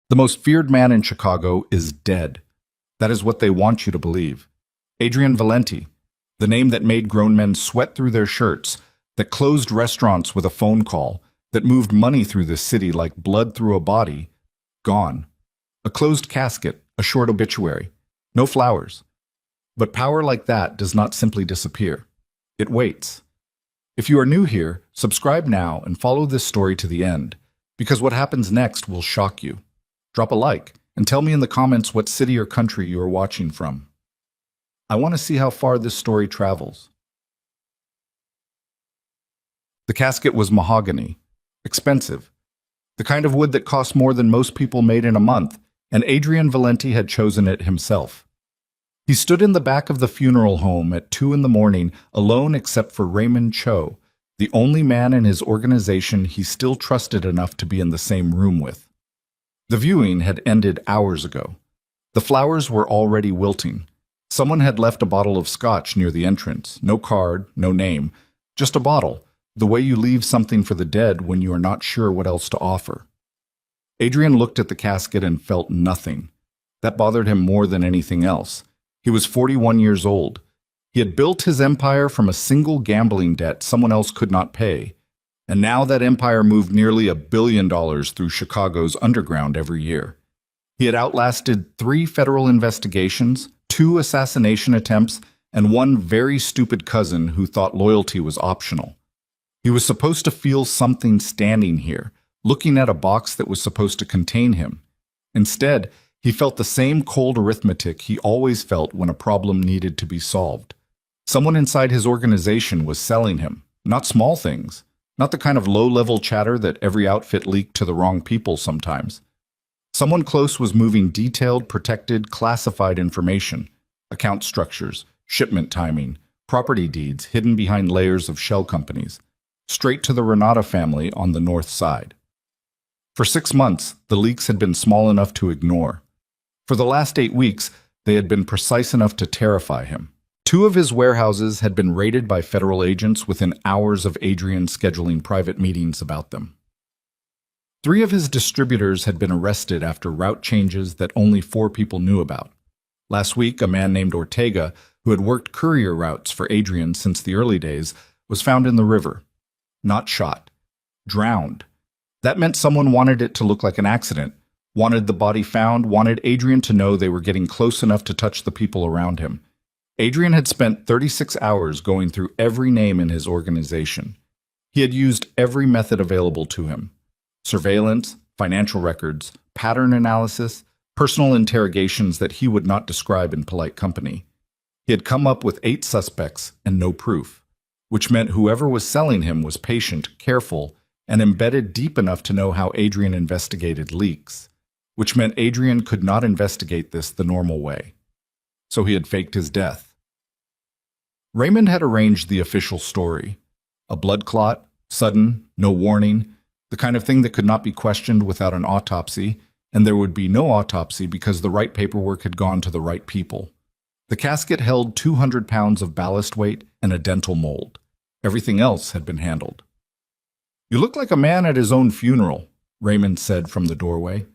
The most feared man in Chicago is dead. That is what they want you to believe. Adrian Valenti, the name that made grown men sweat through their shirts, that closed restaurants with a phone call, that moved money through the city like blood through a body, gone. A closed casket, a short obituary, no flowers. But power like that does not simply disappear. It waits. If you are new here, subscribe now and follow this story to the end, because what happens next will shock you. Drop a like and tell me in the comments what city or country you are watching from. I want to see how far this story travels. The casket was mahogany, expensive, the kind of wood that cost more than most people made in a month, and Adrian Valenti had chosen it himself. He stood in the back of the funeral home at 2 in the morning, alone except for Raymond Cho, the only man in his organization he still trusted enough to be in the same room with. The viewing had ended hours ago. The flowers were already wilting. Someone had left a bottle of scotch near the entrance. No card, no name, just a bottle, the way you leave something for the dead when you are not sure what else to offer. Adrian looked at the casket and felt nothing. That bothered him more than anything else. He was 41 years old. He had built his empire from a single gambling debt someone else could not pay. And now that empire moved nearly $1 billion through Chicago's underground every year. He had outlasted 3 federal investigations, 2 assassination attempts, and 1 very stupid cousin who thought loyalty was optional. He was supposed to feel something standing here, looking at a box that was supposed to contain him. Instead, he felt the same cold arithmetic he always felt when a problem needed to be solved. Someone inside his organization was selling him, not small things. Not the kind of low-level chatter that every outfit leaked to the wrong people sometimes. Someone close was moving detailed, protected, classified information, account structures, shipment timing, property deeds hidden behind layers of shell companies, straight to the Renata family on the north side. For 6 months, the leaks had been small enough to ignore. For the last 8 weeks, they had been precise enough to terrify him. 2 of his warehouses had been raided by federal agents within hours of Adrian scheduling private meetings about them. 3 of his distributors had been arrested after route changes that only 4 people knew about. Last week, a man named Ortega, who had worked courier routes for Adrian since the early days, was found in the river. Not shot. Drowned. That meant someone wanted it to look like an accident, wanted the body found, wanted Adrian to know they were getting close enough to touch the people around him. Adrian had spent 36 hours going through every name in his organization. He had used every method available to him. Surveillance, financial records, pattern analysis, personal interrogations that he would not describe in polite company. He had come up with 8 suspects and no proof, which meant whoever was selling him was patient, careful, and embedded deep enough to know how Adrian investigated leaks, which meant Adrian could not investigate this the normal way. So he had faked his death. Raymond had arranged the official story. A blood clot, sudden, no warning, the kind of thing that could not be questioned without an autopsy, and there would be no autopsy because the right paperwork had gone to the right people. The casket held 200 pounds of ballast weight and a dental mold. Everything else had been handled. "You look like a man at his own funeral," Raymond said from the doorway.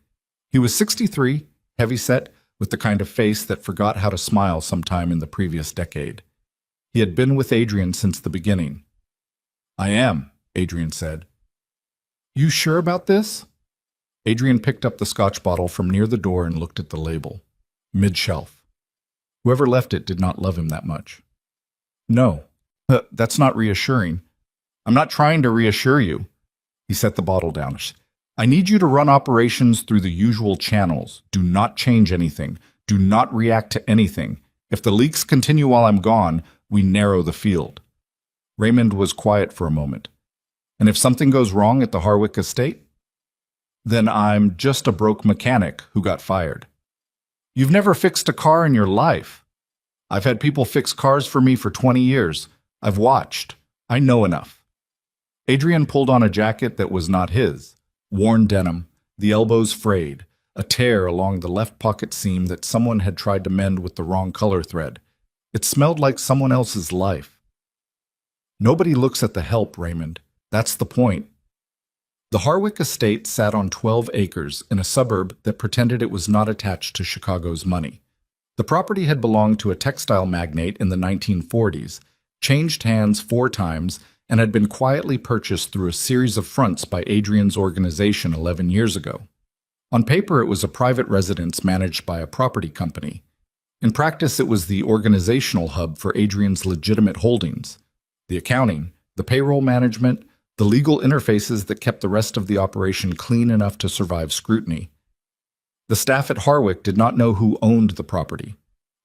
He was 63, heavyset, with the kind of face that forgot how to smile sometime in the previous decade. He had been with Adrian since the beginning. "I am," Adrian said. "You sure about this?" Adrian picked up the scotch bottle from near the door and looked at the label. Mid-shelf. Whoever left it did not love him that much. "No, that's not reassuring. I'm not trying to reassure you." He set the bottle down. "I need you to run operations through the usual channels. Do not change anything. Do not react to anything. If the leaks continue while I'm gone, we narrow the field." Raymond was quiet for a moment. "And if something goes wrong at the Harwick estate?" "Then I'm just a broke mechanic who got fired." "You've never fixed a car in your life." "I've had people fix cars for me for 20 years. I've watched. I know enough." Adrian pulled on a jacket that was not his. Worn denim, the elbows frayed, a tear along the left pocket seam that someone had tried to mend with the wrong color thread. It smelled like someone else's life. "Nobody looks at the help, Raymond. That's the point." The Harwick estate sat on 12 acres in a suburb that pretended it was not attached to Chicago's money. The property had belonged to a textile magnate in the 1940s, changed hands 4 times, and had been quietly purchased through a series of fronts by Adrian's organization 11 years ago. On paper, it was a private residence managed by a property company. In practice, it was the organizational hub for Adrian's legitimate holdings: the accounting, the payroll management, the legal interfaces that kept the rest of the operation clean enough to survive scrutiny. The staff at Harwick did not know who owned the property.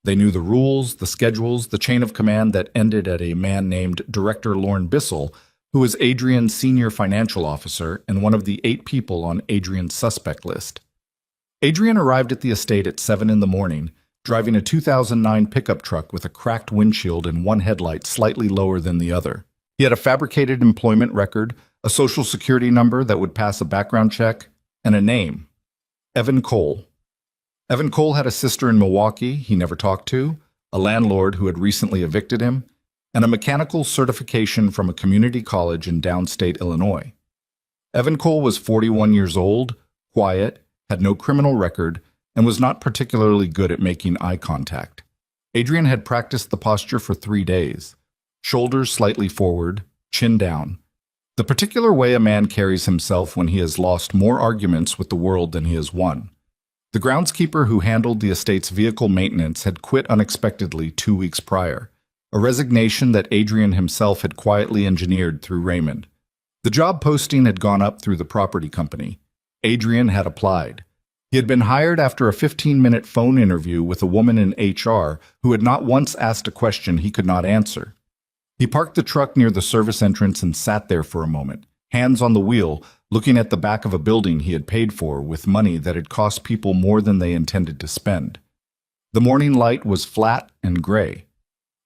They knew the rules, the schedules, the chain of command that ended at a man named Director Lorne Bissell, who was Adrian's senior financial officer and one of the 8 people on Adrian's suspect list. Adrian arrived at the estate at 7 in the morning, driving a 2009 pickup truck with a cracked windshield and one headlight slightly lower than the other. He had a fabricated employment record, a social security number that would pass a background check, and a name: Evan Cole. Evan Cole had a sister in Milwaukee he never talked to, a landlord who had recently evicted him, and a mechanical certification from a community college in downstate Illinois. Evan Cole was 41 years old, quiet, had no criminal record, and was not particularly good at making eye contact. Adrian had practiced the posture for 3 days: shoulders slightly forward, chin down. The particular way a man carries himself when he has lost more arguments with the world than he has won. The groundskeeper who handled the estate's vehicle maintenance had quit unexpectedly 2 weeks prior, a resignation that Adrian himself had quietly engineered through Raymond. The job posting had gone up through the property company. Adrian had applied. He had been hired after a 15-minute phone interview with a woman in HR who had not once asked a question he could not answer. He parked the truck near the service entrance and sat there for a moment, hands on the wheel, looking at the back of a building he had paid for with money that had cost people more than they intended to spend. The morning light was flat and gray.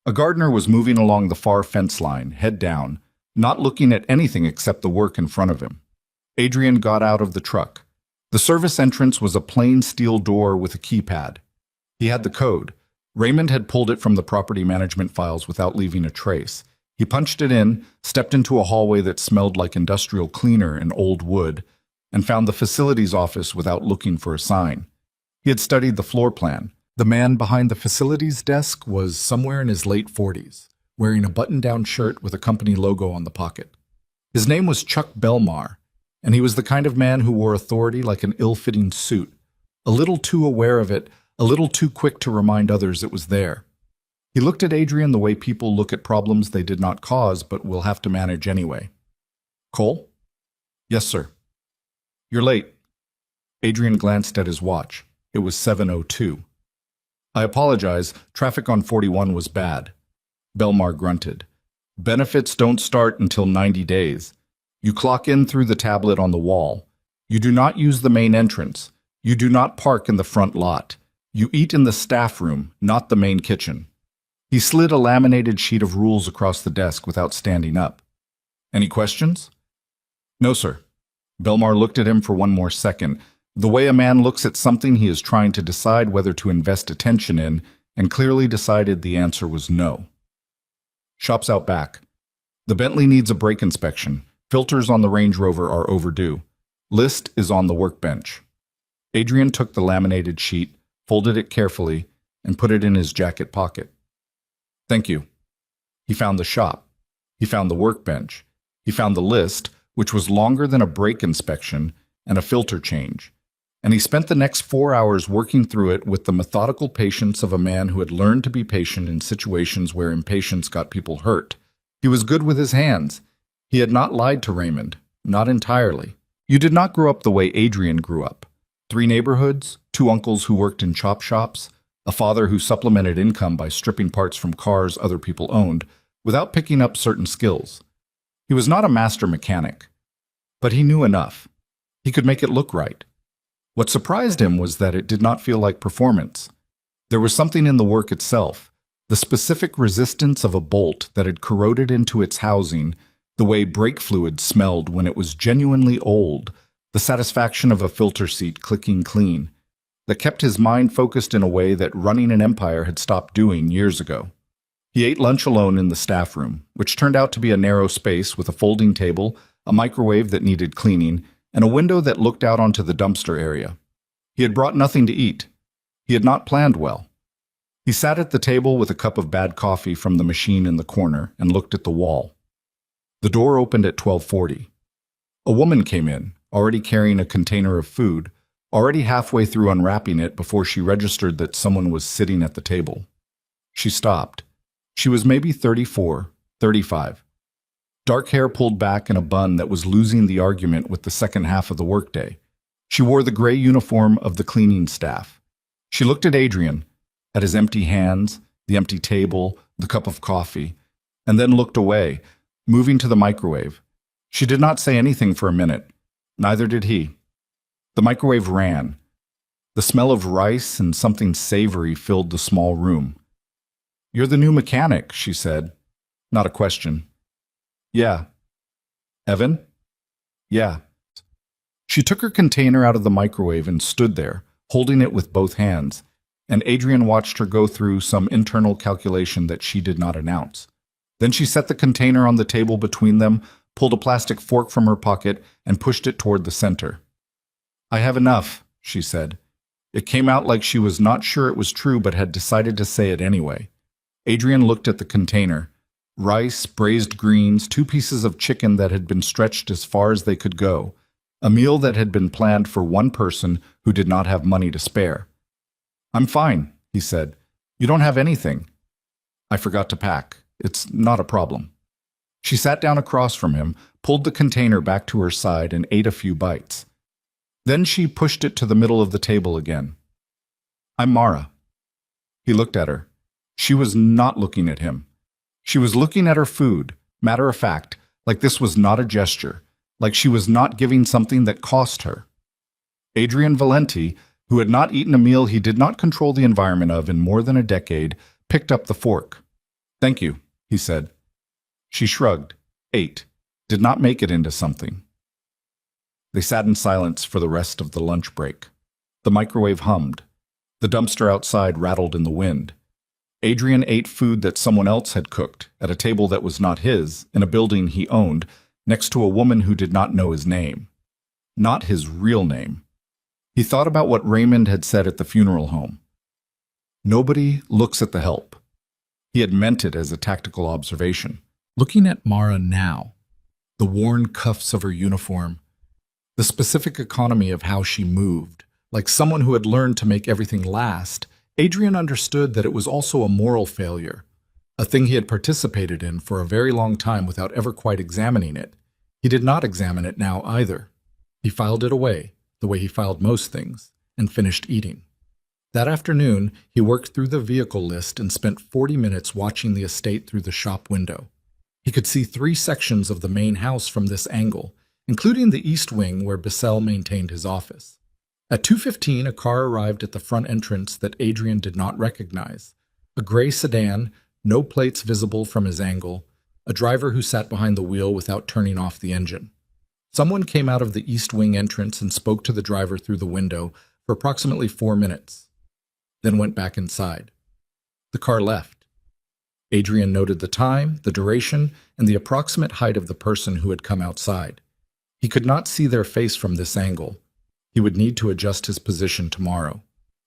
A gardener was moving along the far fence line, head down, not looking at anything except the work in front of him. Adrian got out of the truck. The service entrance was a plain steel door with a keypad. He had the code. Raymond had pulled it from the property management files without leaving a trace. He punched it in, stepped into a hallway that smelled like industrial cleaner and old wood, and found the facilities office without looking for a sign. He had studied the floor plan. The man behind the facilities desk was somewhere in his late 40s, wearing a button-down shirt with a company logo on the pocket. His name was Chuck Belmar, and he was the kind of man who wore authority like an ill-fitting suit, a little too aware of it, a little too quick to remind others it was there. He looked at Adrian the way people look at problems they did not cause but will have to manage anyway. "Cole?" "Yes, sir." "You're late." Adrian glanced at his watch. It was 7:02. "I apologize. Traffic on 41 was bad." Belmar grunted. "Benefits don't start until 90 days. You clock in through the tablet on the wall. You do not use the main entrance. You do not park in the front lot. You eat in the staff room, not the main kitchen." He slid a laminated sheet of rules across the desk without standing up. "Any questions?" "No, sir." Belmar looked at him for one more second, the way a man looks at something he is trying to decide whether to invest attention in, and clearly decided the answer was no. "Shop's out back. The Bentley needs a brake inspection. Filters on the Range Rover are overdue. List is on the workbench." Adrian took the laminated sheet, folded it carefully, and put it in his jacket pocket. "Thank you." He found the shop. He found the workbench. He found the list, which was longer than a brake inspection and a filter change. And he spent the next 4 hours working through it with the methodical patience of a man who had learned to be patient in situations where impatience got people hurt. He was good with his hands. He had not lied to Raymond, not entirely. You did not grow up the way Adrian grew up. 3 neighborhoods, 2 uncles who worked in chop shops, a father who supplemented income by stripping parts from cars other people owned, without picking up certain skills. He was not a master mechanic, but he knew enough. He could make it look right. What surprised him was that it did not feel like performance. There was something in the work itself, the specific resistance of a bolt that had corroded into its housing, the way brake fluid smelled when it was genuinely old, the satisfaction of a filter seat clicking clean, that kept his mind focused in a way that running an empire had stopped doing years ago. He ate lunch alone in the staff room, which turned out to be a narrow space with a folding table, a microwave that needed cleaning, and a window that looked out onto the dumpster area. He had brought nothing to eat. He had not planned well. He sat at the table with a cup of bad coffee from the machine in the corner and looked at the wall. The door opened at 12:40. A woman came in, already carrying a container of food, already halfway through unwrapping it before she registered that someone was sitting at the table. She stopped. She was maybe 34, 35. Dark hair pulled back in a bun that was losing the argument with the second half of the workday. She wore the gray uniform of the cleaning staff. She looked at Adrian, at his empty hands, the empty table, the cup of coffee, and then looked away, moving to the microwave. She did not say anything for a minute. Neither did he. The microwave ran. The smell of rice and something savory filled the small room. "You're the new mechanic," she said. Not a question. "Yeah." "Evan?" "Yeah." She took her container out of the microwave and stood there, holding it with both hands, and Adrian watched her go through some internal calculation that she did not announce. Then she set the container on the table between them, pulled a plastic fork from her pocket, and pushed it toward the center. "I have enough," she said. It came out like she was not sure it was true but had decided to say it anyway. Adrian looked at the container. Rice, braised greens, 2 pieces of chicken that had been stretched as far as they could go. A meal that had been planned for one person who did not have money to spare. "I'm fine," he said. "You don't have anything." "I forgot to pack. It's not a problem." She sat down across from him, pulled the container back to her side, and ate a few bites. Then she pushed it to the middle of the table again. "I'm Mara." He looked at her. She was not looking at him. She was looking at her food, matter of fact, like this was not a gesture, like she was not giving something that cost her. Adrian Valenti, who had not eaten a meal he did not control the environment of in more than a decade, picked up the fork. "Thank you," he said. She shrugged, ate, did not make it into something. They sat in silence for the rest of the lunch break. The microwave hummed. The dumpster outside rattled in the wind. Adrian ate food that someone else had cooked, at a table that was not his, in a building he owned, next to a woman who did not know his name. Not his real name. He thought about what Raymond had said at the funeral home. Nobody looks at the help. He had meant it as a tactical observation. Looking at Mara now, the worn cuffs of her uniform, the specific economy of how she moved, like someone who had learned to make everything last, Adrian understood that it was also a moral failure, a thing he had participated in for a very long time without ever quite examining it. He did not examine it now either. He filed it away, the way he filed most things, and finished eating. That afternoon, he worked through the vehicle list and spent 40 minutes watching the estate through the shop window. He could see 3 sections of the main house from this angle, including the east wing where Bissell maintained his office. At 2:15, a car arrived at the front entrance that Adrian did not recognize. A gray sedan, no plates visible from his angle, a driver who sat behind the wheel without turning off the engine. Someone came out of the east wing entrance and spoke to the driver through the window for approximately 4 minutes, then went back inside. The car left. Adrian noted the time, the duration, and the approximate height of the person who had come outside. He could not see their face from this angle. He would need to adjust his position tomorrow.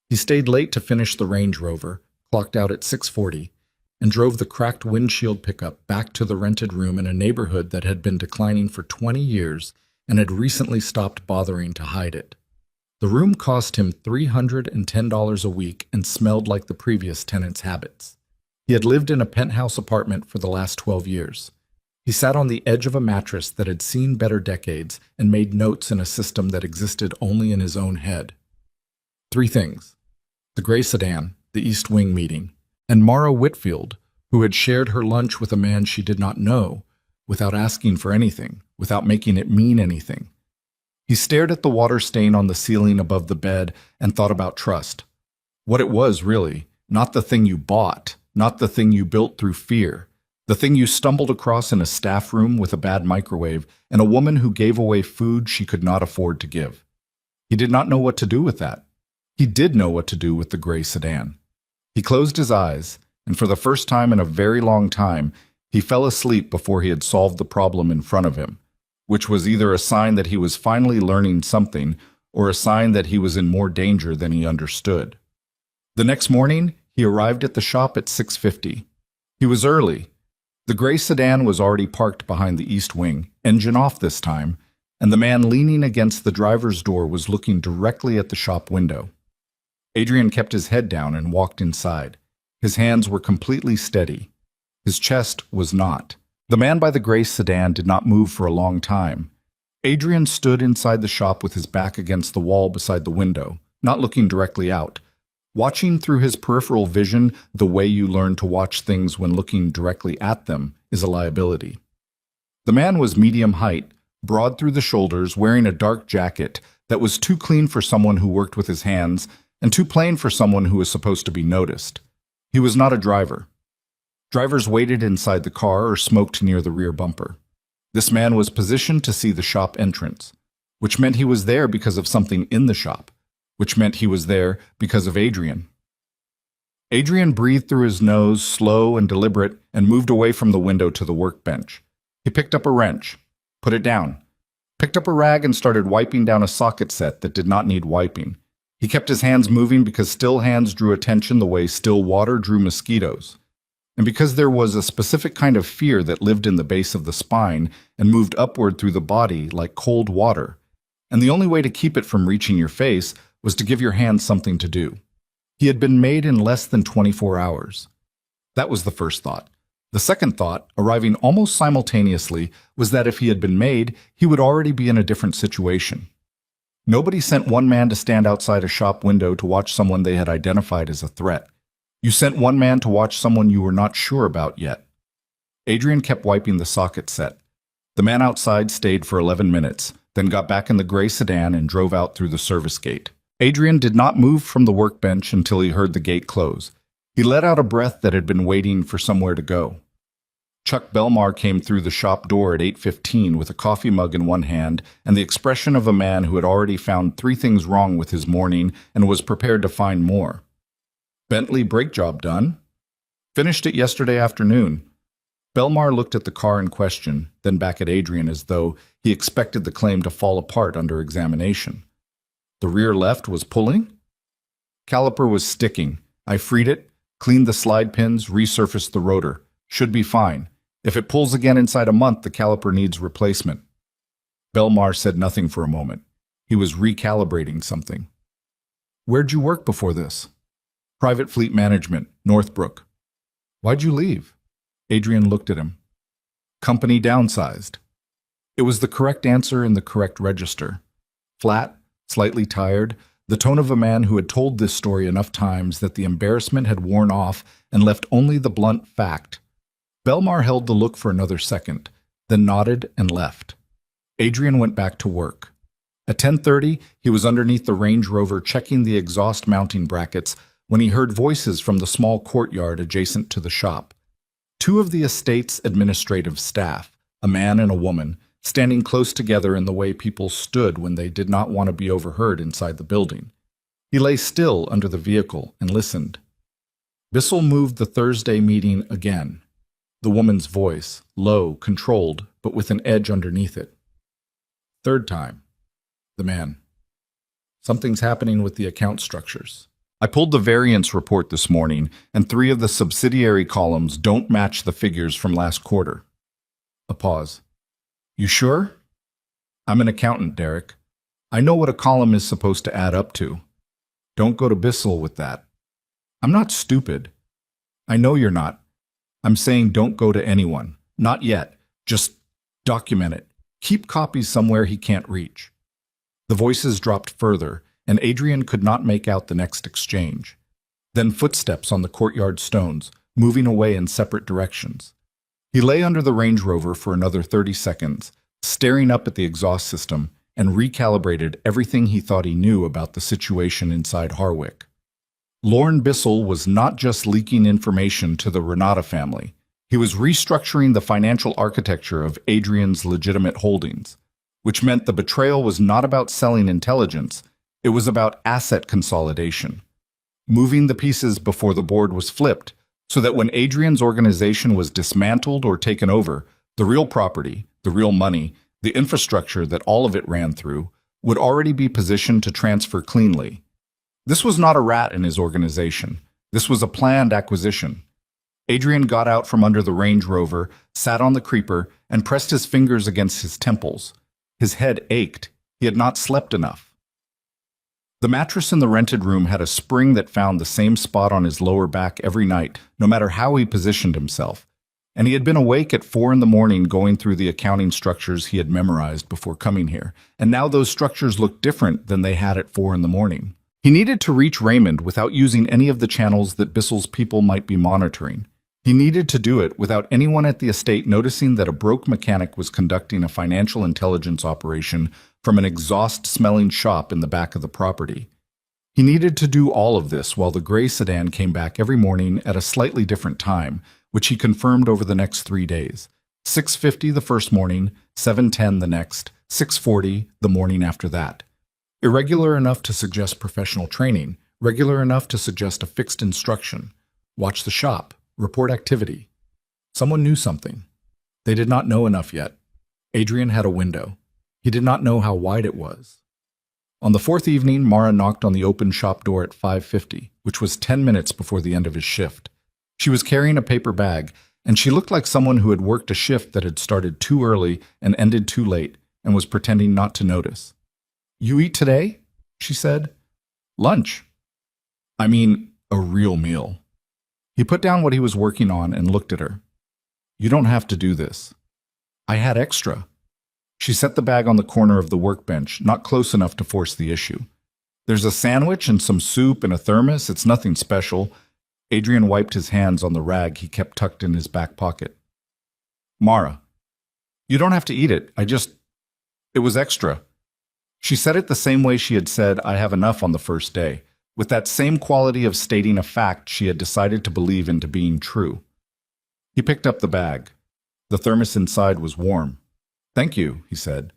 He stayed late to finish the Range Rover, clocked out at 6:40, and drove the cracked windshield pickup back to the rented room in a neighborhood that had been declining for 20 years and had recently stopped bothering to hide it. The room cost him $310 a week and smelled like the previous tenant's habits. He had lived in a penthouse apartment for the last 12 years. He sat on the edge of a mattress that had seen better decades and made notes in a system that existed only in his own head. 3 things: the gray sedan, the East Wing meeting, and Mara Whitfield, who had shared her lunch with a man she did not know, without asking for anything, without making it mean anything. He stared at the water stain on the ceiling above the bed and thought about trust. What it was, really, not the thing you bought, not the thing you built through fear, the thing you stumbled across in a staff room with a bad microwave and a woman who gave away food she could not afford to give. He did not know what to do with that. He did know what to do with the gray sedan. He closed his eyes, and for the first time in a very long time, he fell asleep before he had solved the problem in front of him, which was either a sign that he was finally learning something or a sign that he was in more danger than he understood. The next morning, he arrived at the shop at 6:50. He was early. The gray sedan was already parked behind the east wing, engine off this time, and the man leaning against the driver's door was looking directly at the shop window. Adrian kept his head down and walked inside. His hands were completely steady. His chest was not. The man by the gray sedan did not move for a long time. Adrian stood inside the shop with his back against the wall beside the window, not looking directly out, watching through his peripheral vision. The way you learn to watch things when looking directly at them is a liability. The man was medium height, broad through the shoulders, wearing a dark jacket that was too clean for someone who worked with his hands and too plain for someone who was supposed to be noticed. He was not a driver. Drivers waited inside the car or smoked near the rear bumper. This man was positioned to see the shop entrance, which meant he was there because of something in the shop, which meant he was there because of Adrian. Adrian breathed through his nose, slow and deliberate, and moved away from the window to the workbench. He picked up a wrench, put it down, picked up a rag and started wiping down a socket set that did not need wiping. He kept his hands moving because still hands drew attention the way still water drew mosquitoes, and because there was a specific kind of fear that lived in the base of the spine and moved upward through the body like cold water, and the only way to keep it from reaching your face was to give your hands something to do. He had been made in less than 24 hours. That was the first thought. The second thought, arriving almost simultaneously, was that if he had been made, he would already be in a different situation. Nobody sent one man to stand outside a shop window to watch someone they had identified as a threat. You sent one man to watch someone you were not sure about yet. Adrian kept wiping the socket set. The man outside stayed for 11 minutes, then got back in the gray sedan and drove out through the service gate. Adrian did not move from the workbench until he heard the gate close. He let out a breath that had been waiting for somewhere to go. Chuck Belmar came through the shop door at 8:15 with a coffee mug in one hand and the expression of a man who had already found 3 things wrong with his morning and was prepared to find more. Bentley brake job done. Finished it yesterday afternoon. Belmar looked at the car in question, then back at Adrian as though he expected the claim to fall apart under examination. The rear left was pulling? Caliper was sticking. I freed it, cleaned the slide pins, resurfaced the rotor. Should be fine. If it pulls again inside a month, the caliper needs replacement. Belmar said nothing for a moment. He was recalibrating something. Where'd you work before this? Private Fleet Management, Northbrook. Why'd you leave? Adrian looked at him. Company downsized. It was the correct answer in the correct register. Flat, slightly tired, the tone of a man who had told this story enough times that the embarrassment had worn off and left only the blunt fact. Belmar held the look for another second, then nodded and left. Adrian went back to work. At 10:30, he was underneath the Range Rover checking the exhaust mounting brackets when he heard voices from the small courtyard adjacent to the shop. 2 of the estate's administrative staff, a man and a woman, standing close together in the way people stood when they did not want to be overheard inside the building. He lay still under the vehicle and listened. Bissell moved the Thursday meeting again. The woman's voice, low, controlled, but with an edge underneath it. 3rd time. The man. Something's happening with the account structures. I pulled the variance report this morning, and 3 of the subsidiary columns don't match the figures from last quarter. A pause. You sure? I'm an accountant, Derek. I know what a column is supposed to add up to. Don't go to Bissell with that. I'm not stupid. I know you're not. I'm saying don't go to anyone. Not yet. Just document it. Keep copies somewhere he can't reach. The voices dropped further, and Adrian could not make out the next exchange. Then footsteps on the courtyard stones, moving away in separate directions. He lay under the Range Rover for another 30 seconds, staring up at the exhaust system, and recalibrated everything he thought he knew about the situation inside Harwick. Lorne Bissell was not just leaking information to the Renata family. He was restructuring the financial architecture of Adrian's legitimate holdings, which meant the betrayal was not about selling intelligence, it was about asset consolidation. Moving the pieces before the board was flipped, so that when Adrian's organization was dismantled or taken over, the real property, the real money, The infrastructure that all of it ran through would already be positioned to transfer cleanly. This was not a rat in his organization. This was a planned acquisition. Adrian got out from under the Range Rover, sat on the creeper, and pressed his fingers against his temples. His head ached. He had not slept enough. The mattress in the rented room had a spring that found the same spot on his lower back every night, no matter how he positioned himself. And he had been awake at 4 a.m. going through the accounting structures he had memorized before coming here, and now those structures looked different than they had at 4 a.m. He needed to reach Raymond without using any of the channels that Bissell's people might be monitoring. He needed to do it without anyone at the estate noticing that a broke mechanic was conducting a financial intelligence operation from an exhaust-smelling shop in the back of the property. He needed to do all of this while the gray sedan came back every morning at a slightly different time, which he confirmed over the next 3 days. 6:50 the first morning, 7:10 the next, 6:40 the morning after that. Irregular enough to suggest professional training, regular enough to suggest a fixed instruction. Watch the shop. Report activity. Someone knew something. They did not know enough yet. Adrian had a window. He did not know how wide it was. On the 4th evening, Mara knocked on the open shop door at 5:50, which was 10 minutes before the end of his shift. She was carrying a paper bag, and she looked like someone who had worked a shift that had started too early and ended too late, and was pretending not to notice. "You eat today?" she said. "Lunch. I mean, a real meal." He put down what he was working on and looked at her. "You don't have to do this. I had extra." She set the bag on the corner of the workbench, not close enough to force the issue. "There's a sandwich and some soup and a thermos. It's nothing special." Adrian wiped his hands on the rag he kept tucked in his back pocket. "Mara, you don't have to eat it. It was extra." She said it the same way she had said, "I have enough" on the first day, with that same quality of stating a fact she had decided to believe into being true. He picked up the bag. The thermos inside was warm. "Thank you," he said.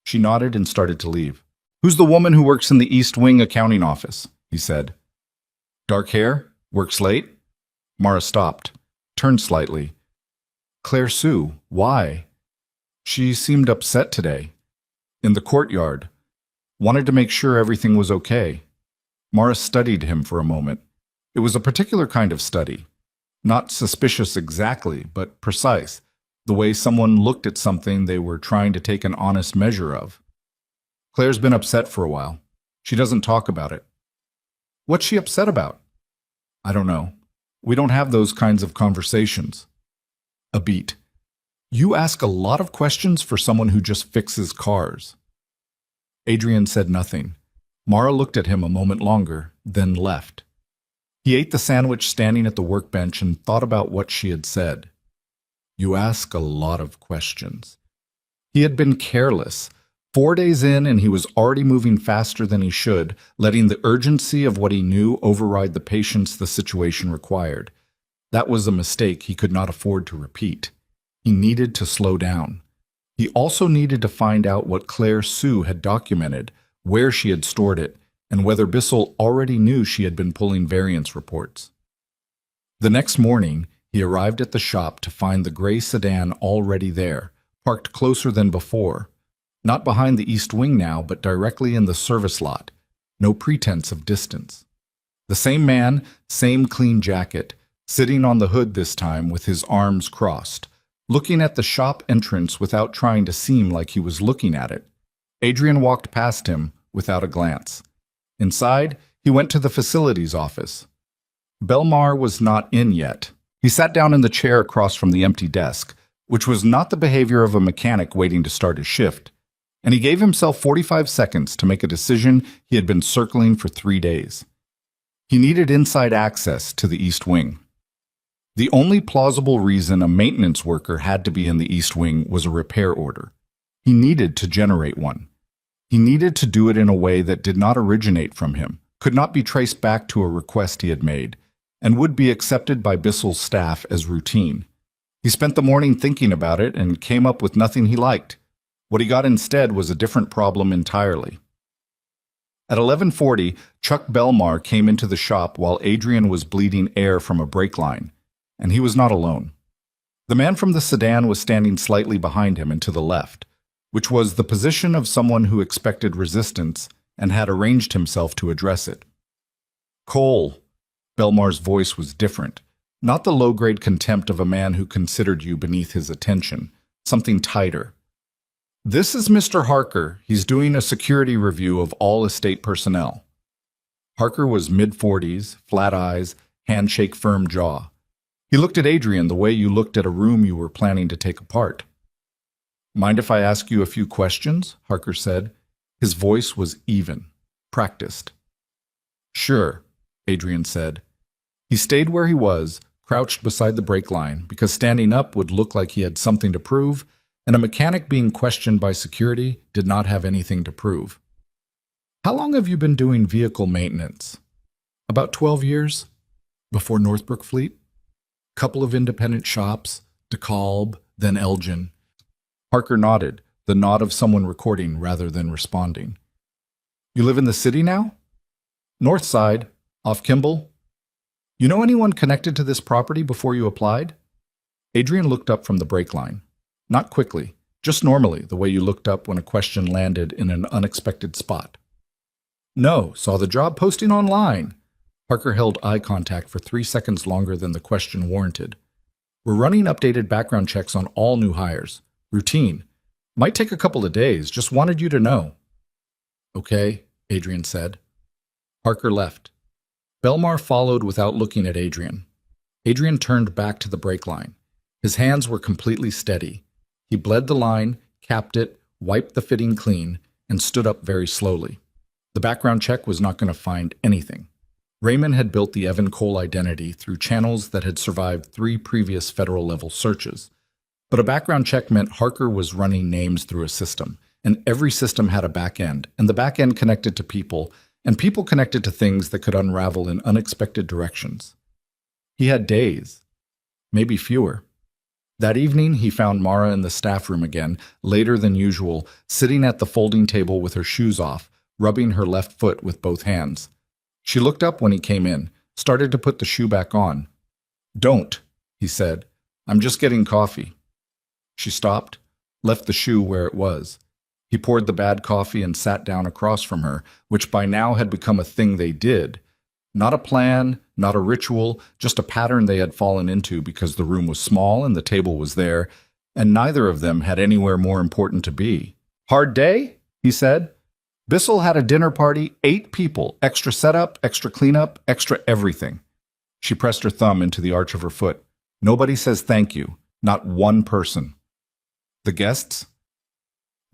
She nodded and started to leave. "Who's the woman who works in the East Wing accounting office?" he said. "Dark hair? Works late?" Mara stopped, turned slightly. "Claire Sue, why?" "She seemed upset today. In the courtyard. Wanted to make sure everything was okay." Mara studied him for a moment. It was a particular kind of study. Not suspicious exactly, but precise. The way someone looked at something they were trying to take an honest measure of. "Claire's been upset for a while. She doesn't talk about it." "What's she upset about?" "I don't know. We don't have those kinds of conversations." A beat. "You ask a lot of questions for someone who just fixes cars." Adrian said nothing. Mara looked at him a moment longer, then left. He ate the sandwich standing at the workbench and thought about what she had said. "You ask a lot of questions." He had been careless. 4 days in, and he was already moving faster than he should, letting the urgency of what he knew override the patience the situation required. That was a mistake he could not afford to repeat. He needed to slow down. He also needed to find out what Claire Sue had documented, where she had stored it, and whether Bissell already knew she had been pulling variance reports. The next morning, he arrived at the shop to find the gray sedan already there, parked closer than before. Not behind the East Wing now, but directly in the service lot. No pretense of distance. The same man, same clean jacket, sitting on the hood this time with his arms crossed, looking at the shop entrance without trying to seem like he was looking at it. Adrian walked past him without a glance. Inside, he went to the facilities office. Belmar was not in yet. He sat down in the chair across from the empty desk, which was not the behavior of a mechanic waiting to start his shift, and he gave himself 45 seconds to make a decision he had been circling for 3 days. He needed inside access to the East Wing. The only plausible reason a maintenance worker had to be in the East Wing was a repair order. He needed to generate one. He needed to do it in a way that did not originate from him, could not be traced back to a request he had made, and would be accepted by Bissell's staff as routine. He spent the morning thinking about it and came up with nothing he liked. What he got instead was a different problem entirely. At 11:40, Chuck Belmar came into the shop while Adrian was bleeding air from a brake line, and he was not alone. The man from the sedan was standing slightly behind him and to the left. which was the position of someone who expected resistance and had arranged himself to address it. Cole. Belmar's voice was different, not the low-grade contempt of a man who considered you beneath his attention, something tighter. This is Mr. Harker. He's doing a security review of all estate personnel. Harker was mid-40s, flat eyes, handshake firm jaw. He looked at Adrian the way you looked at a room you were planning to take apart. Mind if I ask you a few questions? Harker said. His voice was even, practiced. Sure, Adrian said. He stayed where he was, crouched beside the brake line, because standing up would look like he had something to prove, and a mechanic being questioned by security did not have anything to prove. How long have you been doing vehicle maintenance? About 12 years. Before Northbrook Fleet? Couple of independent shops, DeKalb, then Elgin. Harker nodded, the nod of someone recording rather than responding. You live in the city now? North side, off Kimball. You know anyone connected to this property before you applied? Adrian looked up from the brake line. Not quickly, just normally, the way you looked up when a question landed in an unexpected spot. No, saw the job posting online. Harker held eye contact for 3 seconds longer than the question warranted. We're running updated background checks on all new hires. Routine. Might take a couple of days, just wanted you to know. Okay, Adrian said. Harker left. Belmar followed without looking at Adrian. Adrian turned back to the brake line. His hands were completely steady. He bled the line, capped it, wiped the fitting clean, and stood up very slowly. The background check was not going to find anything. Raymond had built the Evan Cole identity through channels that had survived 3 previous federal-level searches. But a background check meant Harker was running names through a system, and every system had a back end, and the back end connected to people, and people connected to things that could unravel in unexpected directions. He had days, maybe fewer. That evening, he found Mara in the staff room again, later than usual, sitting at the folding table with her shoes off, rubbing her left foot with both hands. She looked up when he came in, started to put the shoe back on. Don't, he said. I'm just getting coffee. She stopped, left the shoe where it was. He poured the bad coffee and sat down across from her, which by now had become a thing they did. Not a plan, not a ritual, just a pattern they had fallen into because the room was small and the table was there, and neither of them had anywhere more important to be. Hard day? He said. Bissell had a dinner party, 8 people, extra setup, extra cleanup, extra everything. She pressed her thumb into the arch of her foot. Nobody says thank you, not one person. The guests?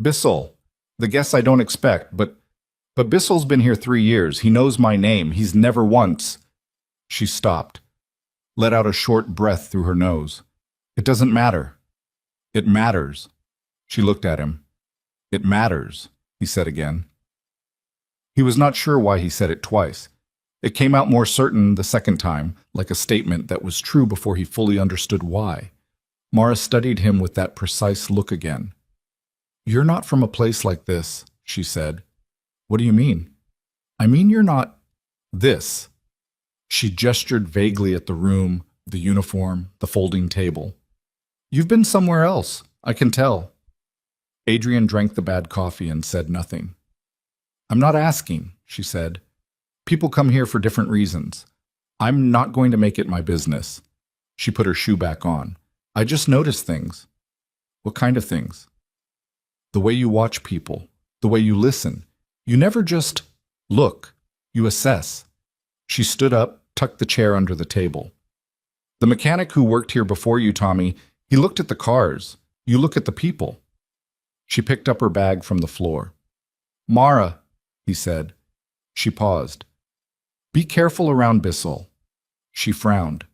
Bissell. The guests I don't expect, but Bissell's been here 3 years. He knows my name. He's never once. She stopped, let out a short breath through her nose. It doesn't matter. It matters. She looked at him. It matters, he said again. He was not sure why he said it twice. It came out more certain the second time, like a statement that was true before he fully understood why. Mara studied him with that precise look again. You're not from a place like this, she said. What do you mean? I mean you're not this. She gestured vaguely at the room, the uniform, the folding table. You've been somewhere else, I can tell. Adrian drank the bad coffee and said nothing. I'm not asking, she said. People come here for different reasons. I'm not going to make it my business. She put her shoe back on. I just notice things. What kind of things? The way you watch people, the way you listen. You never just look, you assess. She stood up, tucked the chair under the table. The mechanic who worked here before you, Tommy, he looked at the cars. You look at the people. She picked up her bag from the floor. Mara, he said. She paused. Be careful around Bissell. She frowned.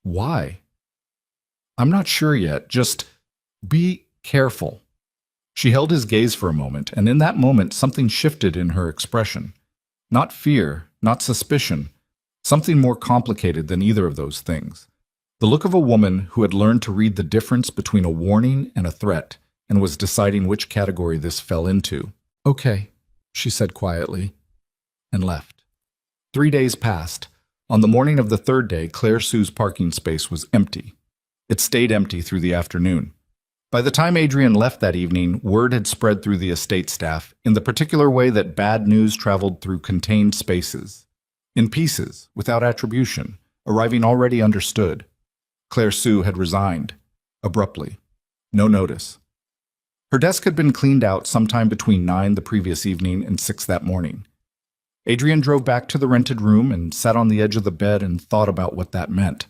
Why? I'm not sure yet. Just be careful. She held his gaze for a moment, and in that moment something shifted in her expression. Not fear, not suspicion. Something more complicated than either of those things. The look of a woman who had learned to read the difference between a warning and a threat, and was deciding which category this fell into. Okay, she said quietly, and left. 3 days passed. On the morning of the 3rd day, Claire Sue's parking space was empty. It stayed empty through the afternoon. By the time Adrian left that evening, word had spread through the estate staff in the particular way that bad news traveled through contained spaces. In pieces, without attribution, arriving already understood. Claire Sue had resigned. Abruptly. No notice. Her desk had been cleaned out sometime between 9 the previous evening and 6 that morning. Adrian drove back to the rented room and sat on the edge of the bed and thought about what that meant.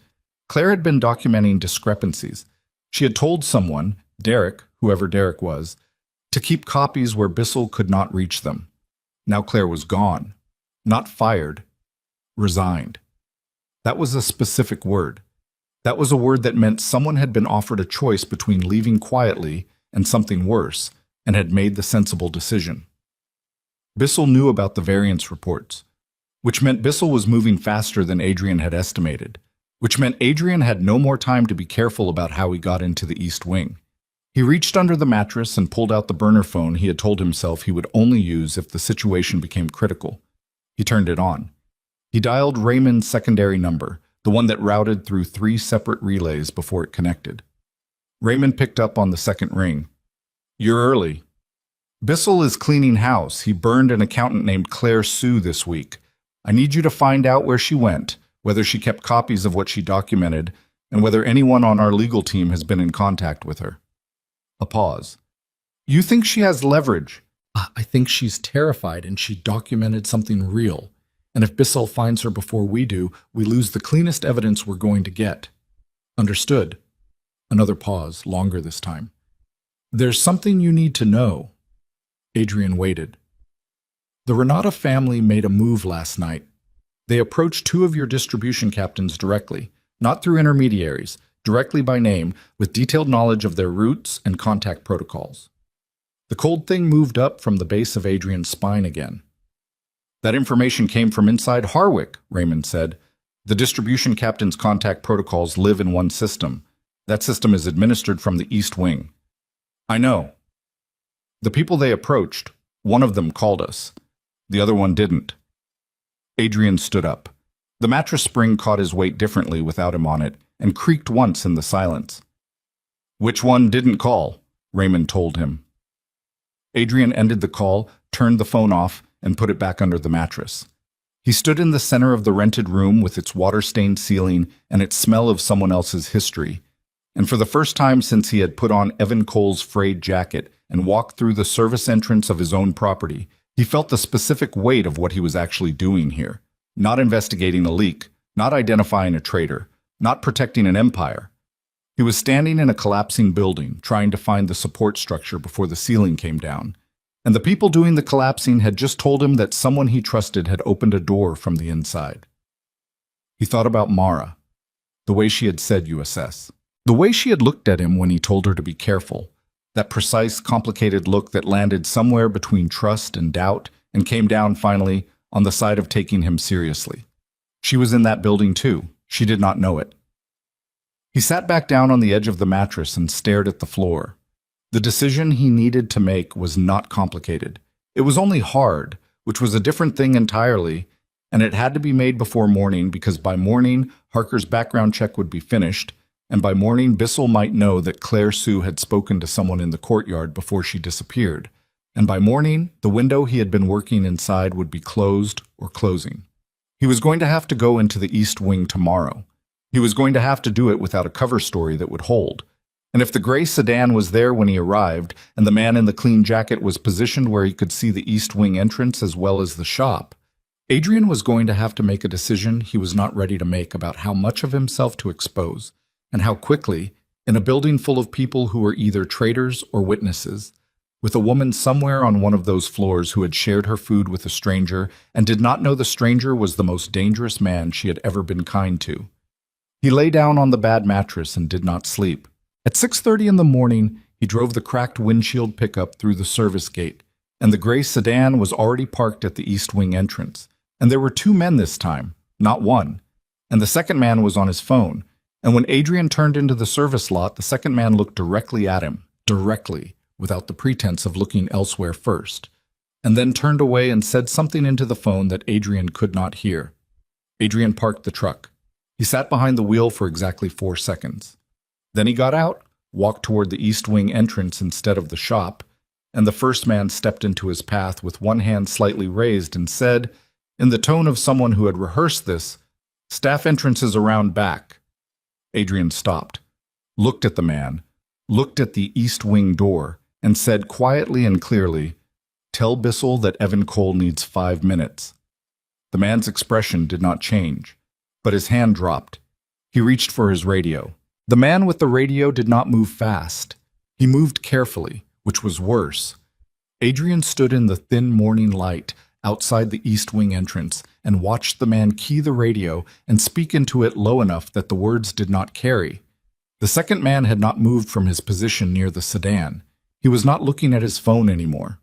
Claire had been documenting discrepancies. She had told someone, Derek, whoever Derek was, to keep copies where Bissell could not reach them. Now Claire was gone. Not fired. Resigned. That was a specific word. That was a word that meant someone had been offered a choice between leaving quietly and something worse, and had made the sensible decision. Bissell knew about the variance reports, which meant Bissell was moving faster than Adrian had estimated, which meant Adrian had no more time to be careful about how he got into the East Wing. He reached under the mattress and pulled out the burner phone he had told himself he would only use if the situation became critical. He turned it on. He dialed Raymond's secondary number, the one that routed through 3 separate relays before it connected. Raymond picked up on the second ring. "You're early." "Bissell is cleaning house. He burned an accountant named Claire Sue this week. I need you to find out where she went, whether she kept copies of what she documented, and whether anyone on our legal team has been in contact with her." A pause. "You think she has leverage?" "I think she's terrified and she documented something real. And if Bissell finds her before we do, we lose the cleanest evidence we're going to get." "Understood." Another pause, longer this time. "There's something you need to know." Adrian waited. "The Renata family made a move last night. They approached 2 of your distribution captains directly, not through intermediaries, directly by name, with detailed knowledge of their routes and contact protocols." The cold thing moved up from the base of Adrian's spine again. "That information came from inside Harwick," Raymond said. "The distribution captain's contact protocols live in one system. That system is administered from the East Wing." "I know." "The people they approached, one of them called us. The other one didn't." Adrian stood up. The mattress spring caught his weight differently without him on it, and creaked once in the silence. "Which one didn't call?" Raymond told him. Adrian ended the call, turned the phone off, and put it back under the mattress. He stood in the center of the rented room with its water-stained ceiling and its smell of someone else's history. And for the first time since he had put on Evan Cole's frayed jacket and walked through the service entrance of his own property, he felt the specific weight of what he was actually doing here. Not investigating a leak, not identifying a traitor, not protecting an empire. He was standing in a collapsing building, trying to find the support structure before the ceiling came down. And the people doing the collapsing had just told him that someone he trusted had opened a door from the inside. He thought about Mara, the way she had said USS. The way she had looked at him when he told her to be careful, that precise, complicated look that landed somewhere between trust and doubt and came down finally on the side of taking him seriously. She was in that building too. She did not know it. He sat back down on the edge of the mattress and stared at the floor. The decision he needed to make was not complicated. It was only hard, which was a different thing entirely, and it had to be made before morning because by morning Harker's background check would be finished, and by morning Bissell might know that Claire Sue had spoken to someone in the courtyard before she disappeared, and by morning the window he had been working inside would be closed or closing. He was going to have to go into the East Wing tomorrow. He was going to have to do it without a cover story that would hold. And if the gray sedan was there when he arrived, and the man in the clean jacket was positioned where he could see the East Wing entrance as well as the shop, Adrian was going to have to make a decision he was not ready to make about how much of himself to expose, and how quickly, in a building full of people who were either traitors or witnesses, with a woman somewhere on one of those floors who had shared her food with a stranger and did not know the stranger was the most dangerous man she had ever been kind to. He lay down on the bad mattress and did not sleep. At 6:30 in the morning, he drove the cracked windshield pickup through the service gate, and the gray sedan was already parked at the East Wing entrance. And there were 2 men this time, not one. And the second man was on his phone. And when Adrian turned into the service lot, the second man looked directly at him, directly, without the pretense of looking elsewhere first, and then turned away and said something into the phone that Adrian could not hear. Adrian parked the truck. He sat behind the wheel for exactly 4 seconds. Then he got out, walked toward the east wing entrance instead of the shop, and the first man stepped into his path with one hand slightly raised and said, in the tone of someone who had rehearsed this, "Staff entrances around back." Adrian stopped, looked at the man, looked at the east wing door, and said quietly and clearly, "Tell Bissell that Evan Cole needs 5 minutes." The man's expression did not change, but his hand dropped. He reached for his radio. The man with the radio did not move fast. He moved carefully, which was worse. Adrian stood in the thin morning light outside the east wing entrance and watched the man key the radio and speak into it low enough that the words did not carry. The second man had not moved from his position near the sedan. He was not looking at his phone anymore.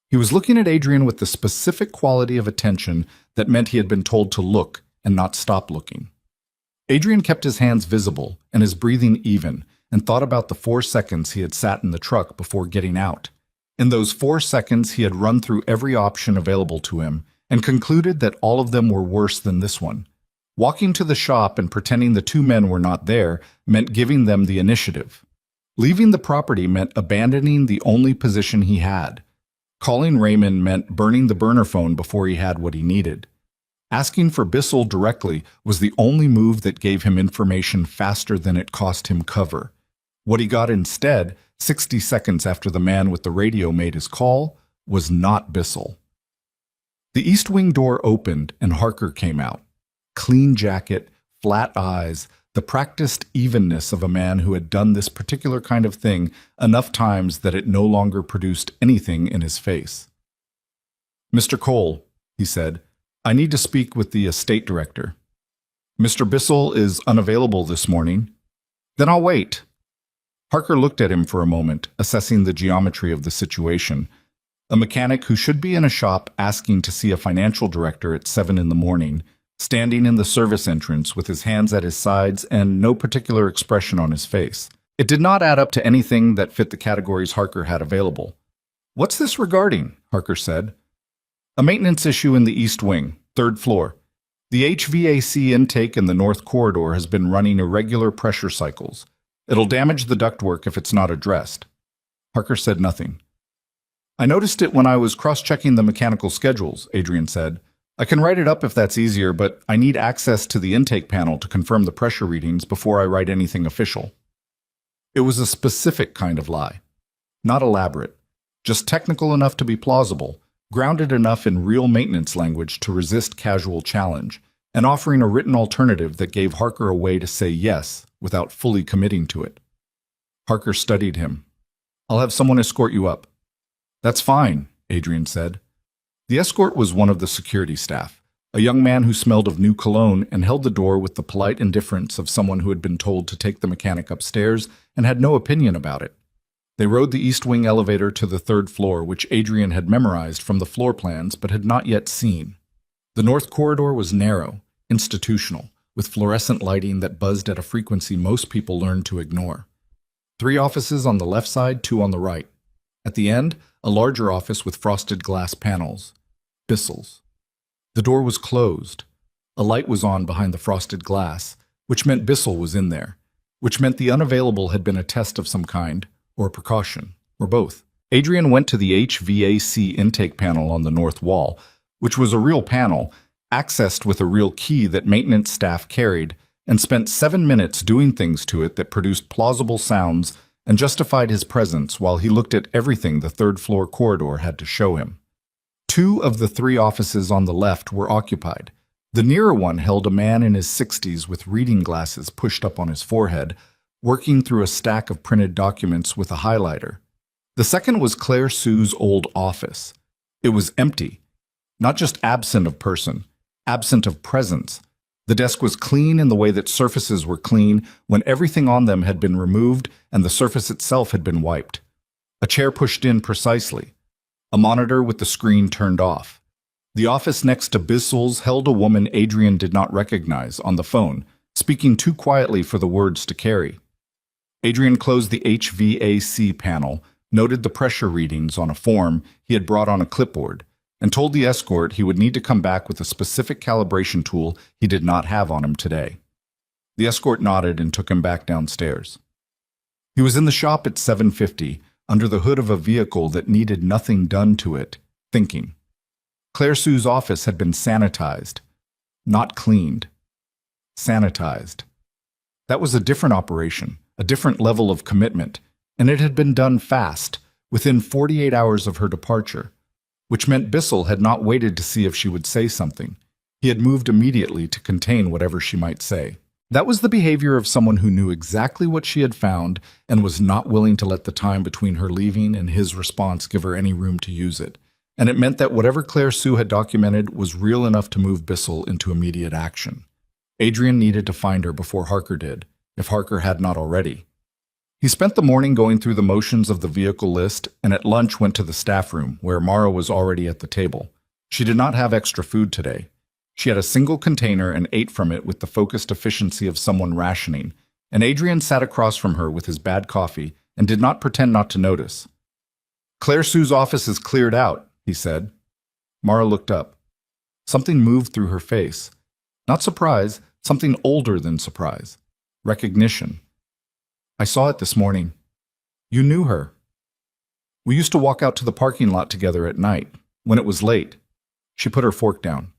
He was looking at Adrian with the specific quality of attention that meant he had been told to look and not stop looking. Adrian kept his hands visible and his breathing even, and thought about the 4 seconds he had sat in the truck before getting out. In those 4 seconds, he had run through every option available to him and concluded that all of them were worse than this one. Walking to the shop and pretending the 2 men were not there meant giving them the initiative. Leaving the property meant abandoning the only position he had. Calling Raymond meant burning the burner phone before he had what he needed. Asking for Bissell directly was the only move that gave him information faster than it cost him cover. What he got instead, 60 seconds after the man with the radio made his call, was not Bissell. The east wing door opened and Harker came out. Clean jacket, flat eyes, the practiced evenness of a man who had done this particular kind of thing enough times that it no longer produced anything in his face. "Mr. Cole," he said, "I need to speak with the estate director." "Mr. Bissell is unavailable this morning." "Then I'll wait." Harker looked at him for a moment, assessing the geometry of the situation. A mechanic who should be in a shop asking to see a financial director at 7 in the morning, standing in the service entrance with his hands at his sides and no particular expression on his face. It did not add up to anything that fit the categories Harker had available. "What's this regarding?" Harker said. "A maintenance issue in the east wing, 3rd floor. The HVAC intake in the north corridor has been running irregular pressure cycles. It'll damage the ductwork if it's not addressed." Harker said nothing. "I noticed it when I was cross-checking the mechanical schedules," Adrian said. "I can write it up if that's easier, but I need access to the intake panel to confirm the pressure readings before I write anything official." It was a specific kind of lie. Not elaborate, just technical enough to be plausible, grounded enough in real maintenance language to resist casual challenge, and offering a written alternative that gave Harker a way to say yes without fully committing to it. Harker studied him. "I'll have someone escort you up." "That's fine," Adrian said. The escort was one of the security staff, a young man who smelled of new cologne and held the door with the polite indifference of someone who had been told to take the mechanic upstairs and had no opinion about it. They rode the east wing elevator to the 3rd floor, which Adrian had memorized from the floor plans but had not yet seen. The north corridor was narrow, institutional, with fluorescent lighting that buzzed at a frequency most people learned to ignore. 3 offices on the left side, 2 on the right. At the end, a larger office with frosted glass panels. Bissell's. The door was closed. A light was on behind the frosted glass, which meant Bissell was in there, which meant the unavailable had been a test of some kind, or a precaution, or both. Adrian went to the HVAC intake panel on the north wall, which was a real panel, accessed with a real key that maintenance staff carried, and spent 7 minutes doing things to it that produced plausible sounds and justified his presence while he looked at everything the 3rd floor corridor had to show him. 2 of the 3 offices on the left were occupied. The nearer one held a man in his 60s with reading glasses pushed up on his forehead, working through a stack of printed documents with a highlighter. The second was Claire Sue's old office. It was empty, not just absent of person, absent of presence. The desk was clean in the way that surfaces were clean when everything on them had been removed and the surface itself had been wiped. A chair pushed in precisely. A monitor with the screen turned off. The office next to Bissell's held a woman Adrian did not recognize on the phone, speaking too quietly for the words to carry. Adrian closed the HVAC panel, noted the pressure readings on a form he had brought on a clipboard, and told the escort he would need to come back with a specific calibration tool he did not have on him today. The escort nodded and took him back downstairs. He was in the shop at 7:50, under the hood of a vehicle that needed nothing done to it, thinking. Claire Sue's office had been sanitized, not cleaned. Sanitized. That was a different operation, a different level of commitment, and it had been done fast, within 48 hours of her departure, which meant Bissell had not waited to see if she would say something. He had moved immediately to contain whatever she might say. That was the behavior of someone who knew exactly what she had found and was not willing to let the time between her leaving and his response give her any room to use it. And it meant that whatever Claire Sue had documented was real enough to move Bissell into immediate action. Adrian needed to find her before Harker did, if Harker had not already. He spent the morning going through the motions of the vehicle list and at lunch went to the staff room, where Mara was already at the table. She did not have extra food today. She had a single container and ate from it with the focused efficiency of someone rationing, and Adrian sat across from her with his bad coffee and did not pretend not to notice. "Claire Sue's office is cleared out," he said. Mara looked up. Something moved through her face. Not surprise, something older than surprise. Recognition. "I saw it this morning. You knew her. We used to walk out to the parking lot together at night, when it was late." She put her fork down.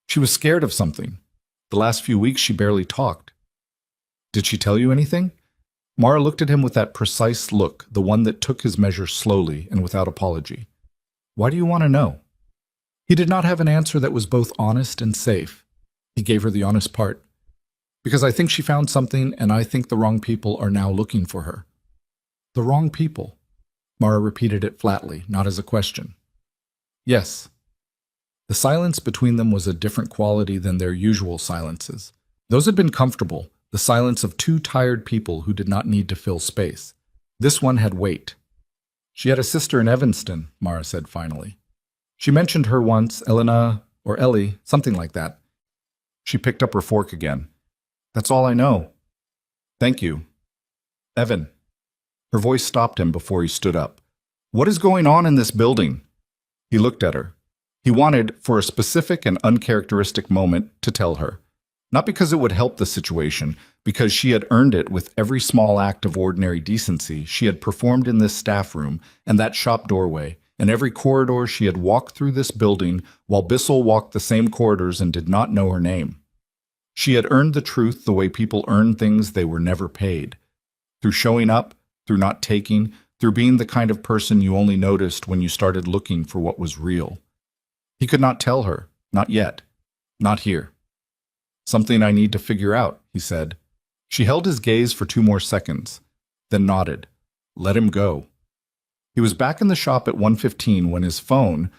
"She was scared of something. The last few weeks she barely talked." "Did she tell you anything?" Mara looked at him with that precise look, the one that took his measure slowly and without apology. "Why do you want to know?" He did not have an answer that was both honest and safe. He gave her the honest part. "Because I think she found something, and I think the wrong people are now looking for her." "The wrong people?" Mara repeated it flatly, not as a question. "Yes." The silence between them was a different quality than their usual silences. Those had been comfortable, the silence of two tired people who did not need to fill space. This one had weight. "She had a sister in Evanston," Mara said finally. "She mentioned her once, Elena, or Ellie, something like that." She picked up her fork again. "That's all I know." "Thank you." "Evan." Her voice stopped him before he stood up. "What is going on in this building?" He looked at her. He wanted, for a specific and uncharacteristic moment, to tell her. Not because it would help the situation, because she had earned it with every small act of ordinary decency she had performed in this staff room and that shop doorway, and every corridor she had walked through this building while Bissell walked the same corridors and did not know her name. She had earned the truth the way people earn things they were never paid. Through showing up, through not taking, through being the kind of person you only noticed when you started looking for what was real. He could not tell her, not yet, not here. "Something I need to figure out," he said. She held his gaze for 2 more seconds, then nodded. Let him go. He was back in the shop at 1:15 when his phone,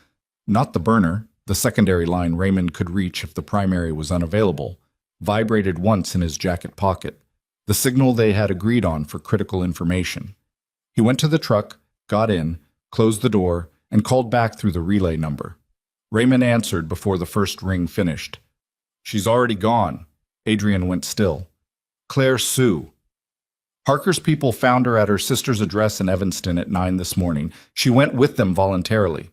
not the burner, the secondary line Raymond could reach if the primary was unavailable, vibrated once in his jacket pocket, the signal they had agreed on for critical information. He went to the truck, got in, closed the door, and called back through the relay number. Raymond answered before the first ring finished. "She's already gone." Adrian went still. "Claire Sue." Harker's people found her at her sister's address in Evanston at 9 this morning. She went with them voluntarily.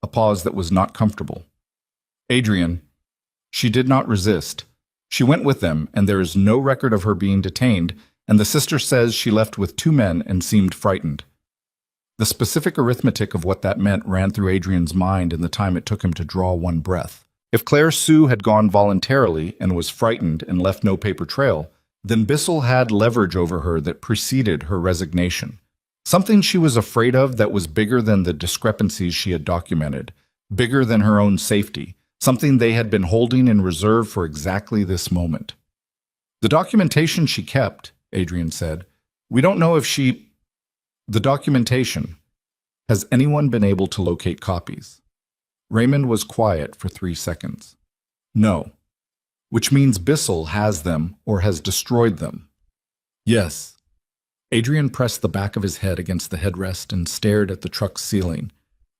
A pause that was not comfortable. "Adrian." She did not resist. She went with them, and there is no record of her being detained, and the sister says she left with 2 men and seemed frightened. The specific arithmetic of what that meant ran through Adrian's mind in the time it took him to draw one breath. If Claire Sue had gone voluntarily and was frightened and left no paper trail, then Bissell had leverage over her that preceded her resignation. Something she was afraid of that was bigger than the discrepancies she had documented, bigger than her own safety, something they had been holding in reserve for exactly this moment. "The documentation she kept," Adrian said. "We don't know if she—" "The documentation. Has anyone been able to locate copies?" Raymond was quiet for 3 seconds. "No." "Which means Bissell has them or has destroyed them." "Yes." Adrian pressed the back of his head against the headrest and stared at the truck's ceiling.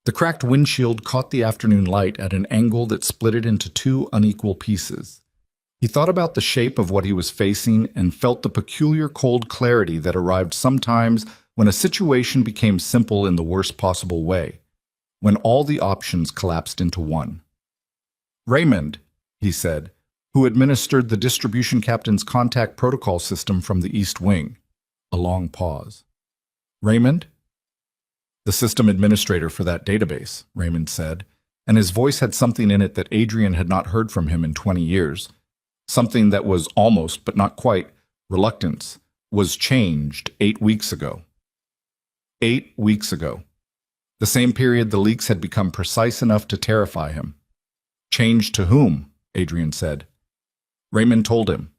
The cracked windshield caught the afternoon light at an angle that split it into 2 unequal pieces. He thought about the shape of what he was facing and felt the peculiar cold clarity that arrived sometimes when a situation became simple in the worst possible way, when all the options collapsed into one. "Raymond," he said, who administered the distribution captain's contact protocol system from the East Wing. A long pause. Raymond? The system administrator for that database, Raymond said, and his voice had something in it that Adrian had not heard from him in 20 years. Something that was almost, but not quite, reluctance, was changed 8 weeks ago. 8 weeks ago. The same period the leaks had become precise enough to terrify him. Changed to whom? Adrian said. Raymond told him.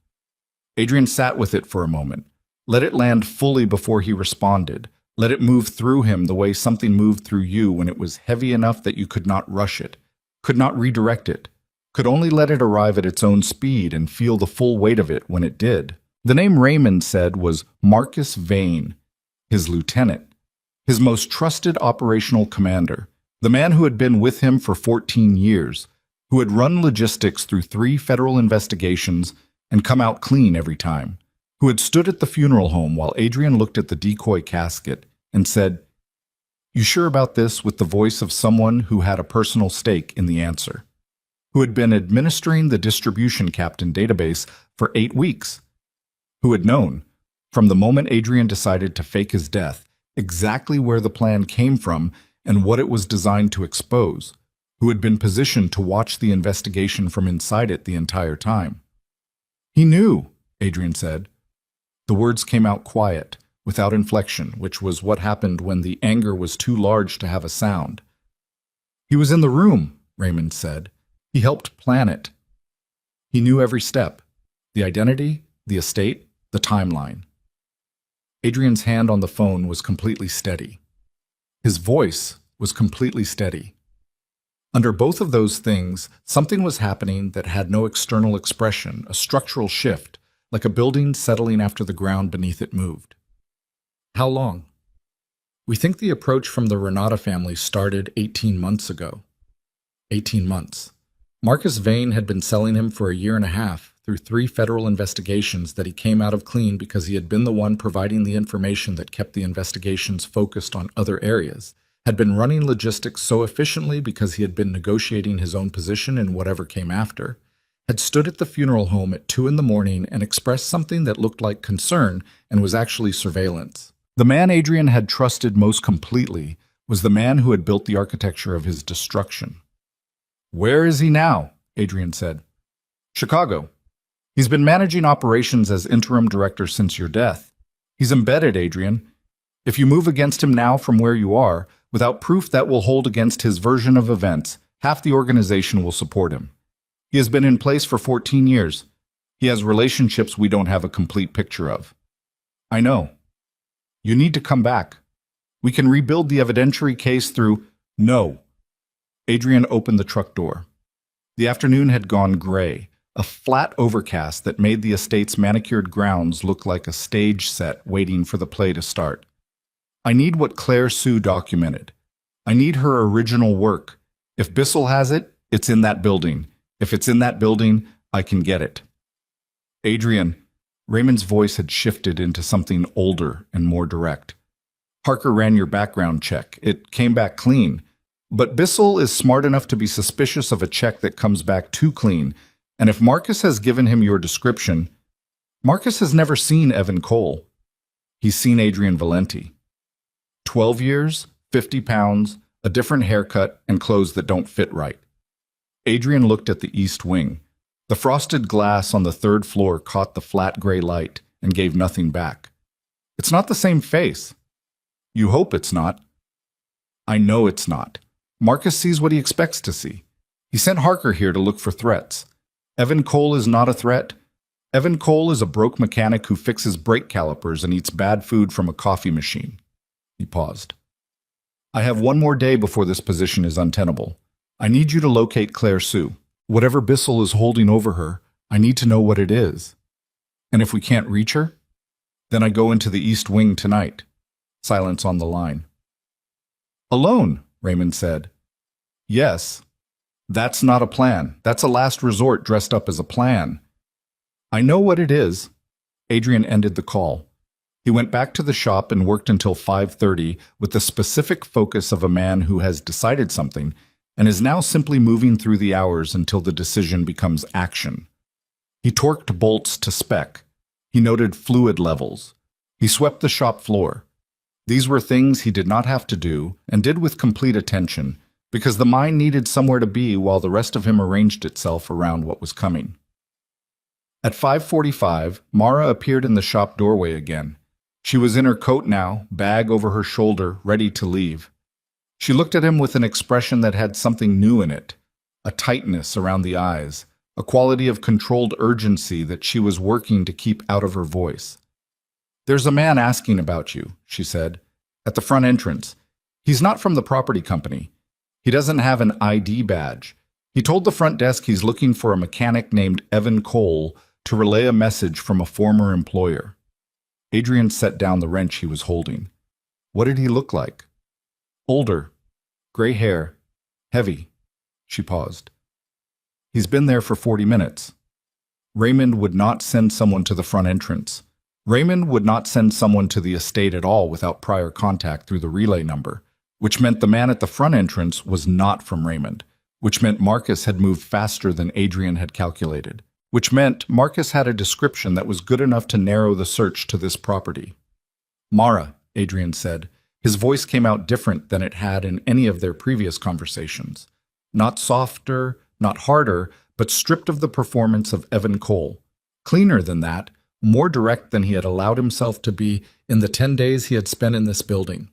Adrian sat with it for a moment, let it land fully before he responded, let it move through him the way something moved through you when it was heavy enough that you could not rush it, could not redirect it, could only let it arrive at its own speed and feel the full weight of it when it did. The name Raymond said was Marcus Vane, his lieutenant, his most trusted operational commander, the man who had been with him for 14 years, who had run logistics through 3 federal investigations and come out clean every time, who had stood at the funeral home while Adrian looked at the decoy casket and said, "You sure about this?" with the voice of someone who had a personal stake in the answer, who had been administering the distribution captain database for 8 weeks, who had known, from the moment Adrian decided to fake his death, exactly where the plan came from and what it was designed to expose, who had been positioned to watch the investigation from inside it the entire time. "He knew," Adrian said. The words came out quiet, without inflection, which was what happened when the anger was too large to have a sound. "He was in the room," Raymond said. "He helped plan it. He knew every step, the identity, the estate, the timeline." Adrian's hand on the phone was completely steady. His voice was completely steady. Under both of those things, something was happening that had no external expression, a structural shift, like a building settling after the ground beneath it moved. How long? We think the approach from the Renata family started 18 months ago. 18 months. Marcus Vane had been selling him for a year and a half through 3 federal investigations that he came out of clean because he had been the one providing the information that kept the investigations focused on other areas, had been running logistics so efficiently because he had been negotiating his own position in whatever came after, had stood at the funeral home at 2 in the morning and expressed something that looked like concern and was actually surveillance. The man Adrian had trusted most completely was the man who had built the architecture of his destruction. "Where is he now?" Adrian said. "Chicago. He's been managing operations as interim director since your death. He's embedded, Adrian. If you move against him now from where you are, without proof that will hold against his version of events, half the organization will support him. He has been in place for 14 years. He has relationships we don't have a complete picture of. I know. You need to come back. We can rebuild the evidentiary case through—" "No." Adrian opened the truck door. The afternoon had gone gray, a flat overcast that made the estate's manicured grounds look like a stage set waiting for the play to start. "I need what Claire Sue documented. I need her original work. If Bissell has it, it's in that building. If it's in that building, I can get it." "Adrian," Raymond's voice had shifted into something older and more direct. "Harker ran your background check. It came back clean. But Bissell is smart enough to be suspicious of a check that comes back too clean, and if Marcus has given him your description, Marcus has never seen Evan Cole. He's seen Adrian Valenti. 12 years, 50 pounds, a different haircut, and clothes that don't fit right." Adrian looked at the east wing. The frosted glass on the 3rd floor caught the flat gray light and gave nothing back. "It's not the same face." "You hope it's not." "I know it's not. Marcus sees what he expects to see. He sent Harker here to look for threats. Evan Cole is not a threat. Evan Cole is a broke mechanic who fixes brake calipers and eats bad food from a coffee machine." He paused. "I have 1 more day before this position is untenable. I need you to locate Claire Sue. Whatever Bissell is holding over her, I need to know what it is. And if we can't reach her, then I go into the east wing tonight." Silence on the line. "Alone," Raymond said. "Yes. That's not a plan. That's a last resort dressed up as a plan." "I know what it is." Adrian ended the call. He went back to the shop and worked until 5:30 with the specific focus of a man who has decided something and is now simply moving through the hours until the decision becomes action. He torqued bolts to spec. He noted fluid levels. He swept the shop floor. These were things he did not have to do, and did with complete attention, because the mind needed somewhere to be while the rest of him arranged itself around what was coming. At 5:45, Mara appeared in the shop doorway again. She was in her coat now, bag over her shoulder, ready to leave. She looked at him with an expression that had something new in it, a tightness around the eyes, a quality of controlled urgency that she was working to keep out of her voice. "There's a man asking about you," she said, "at the front entrance. He's not from the property company. He doesn't have an ID badge. He told the front desk he's looking for a mechanic named Evan Cole to relay a message from a former employer." Adrian set down the wrench he was holding. "What did he look like?" "Older. Gray hair. Heavy." She paused. "He's been there for 40 minutes. Raymond would not send someone to the front entrance. Raymond would not send someone to the estate at all without prior contact through the relay number, which meant the man at the front entrance was not from Raymond, which meant Marcus had moved faster than Adrian had calculated, which meant Marcus had a description that was good enough to narrow the search to this property. "Mara," Adrian said. His voice came out different than it had in any of their previous conversations. Not softer, not harder, but stripped of the performance of Evan Cole. Cleaner than that, more direct than he had allowed himself to be in the 10 days he had spent in this building.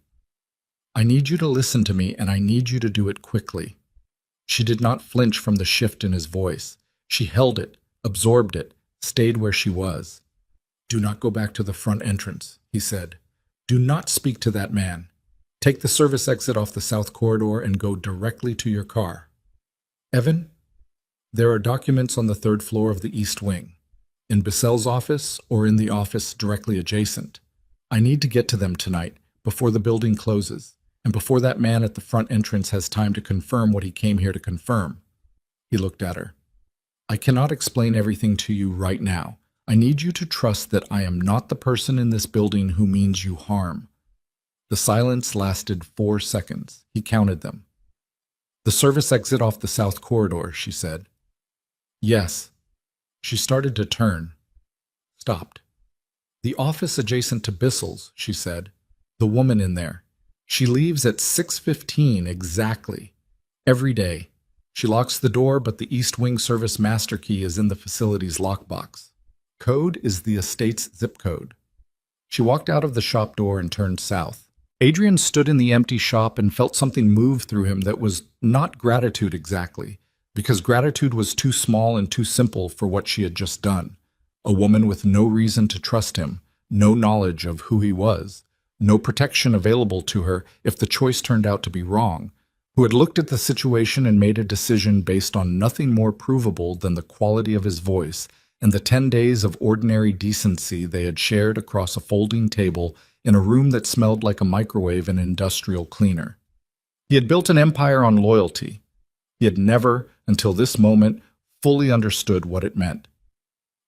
"I need you to listen to me, and I need you to do it quickly." She did not flinch from the shift in his voice. She held it, absorbed it, stayed where she was. "Do not go back to the front entrance," he said. "Do not speak to that man. Take the service exit off the south corridor and go directly to your car. Evan, there are documents on the 3rd floor of the East Wing, in Bissell's office or in the office directly adjacent. I need to get to them tonight, before the building closes, and before that man at the front entrance has time to confirm what he came here to confirm." He looked at her. "I cannot explain everything to you right now. I need you to trust that I am not the person in this building who means you harm." The silence lasted 4 seconds. He counted them. "The service exit off the south corridor," she said. "Yes." She started to turn. Stopped. "The office adjacent to Bissell's," she said. "The woman in there. She leaves at 6:15 exactly. Every day. She locks the door, but the East Wing service master key is in the facility's lockbox. Code is the estate's zip code." She walked out of the shop door and turned south. Adrian stood in the empty shop and felt something move through him that was not gratitude exactly, because gratitude was too small and too simple for what she had just done. A woman with no reason to trust him, no knowledge of who he was, no protection available to her if the choice turned out to be wrong, who had looked at the situation and made a decision based on nothing more provable than the quality of his voice and the 10 days of ordinary decency they had shared across a folding table in a room that smelled like a microwave and industrial cleaner. He had built an empire on loyalty. He had never, until this moment, fully understood what it meant.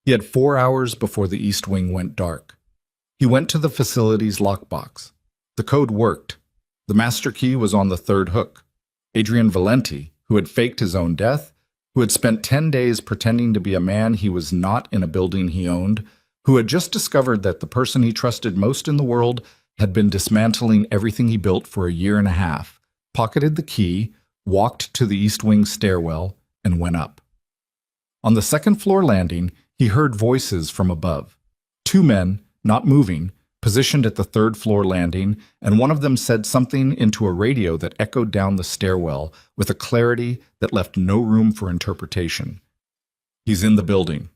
He had 4 hours before the East Wing went dark. He went to the facility's lockbox. The code worked. The master key was on the 3rd hook. Adrian Valenti, who had faked his own death, who had spent 10 days pretending to be a man he was not in a building he owned, who had just discovered that the person he trusted most in the world had been dismantling everything he built for a year and a half, pocketed the key, walked to the East Wing stairwell, and went up. On the 2nd floor landing, he heard voices from above. 2 men, not moving, positioned at the 3rd floor landing, and one of them said something into a radio that echoed down the stairwell with a clarity that left no room for interpretation. "He's in the building."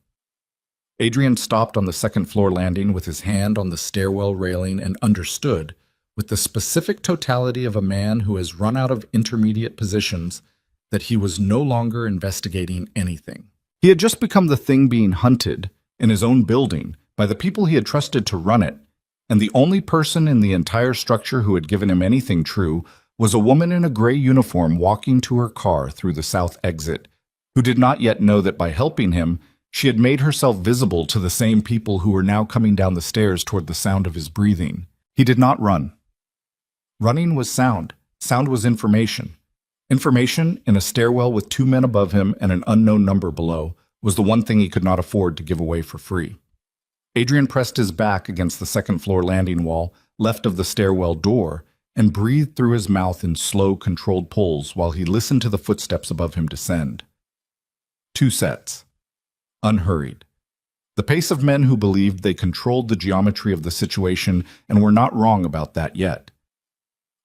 Adrian stopped on the 2nd floor landing with his hand on the stairwell railing and understood, with the specific totality of a man who has run out of intermediate positions, that he was no longer investigating anything. He had just become the thing being hunted, in his own building, by the people he had trusted to run it, and the only person in the entire structure who had given him anything true was a woman in a gray uniform walking to her car through the south exit, who did not yet know that by helping him, she had made herself visible to the same people who were now coming down the stairs toward the sound of his breathing. He did not run. Running was sound. Sound was information. Information, in a stairwell with 2 men above him and an unknown number below, was the one thing he could not afford to give away for free. Adrian pressed his back against the second-floor landing wall, left of the stairwell door, and breathed through his mouth in slow, controlled pulls while he listened to the footsteps above him descend. 2 sets. Unhurried. The pace of men who believed they controlled the geometry of the situation and were not wrong about that yet.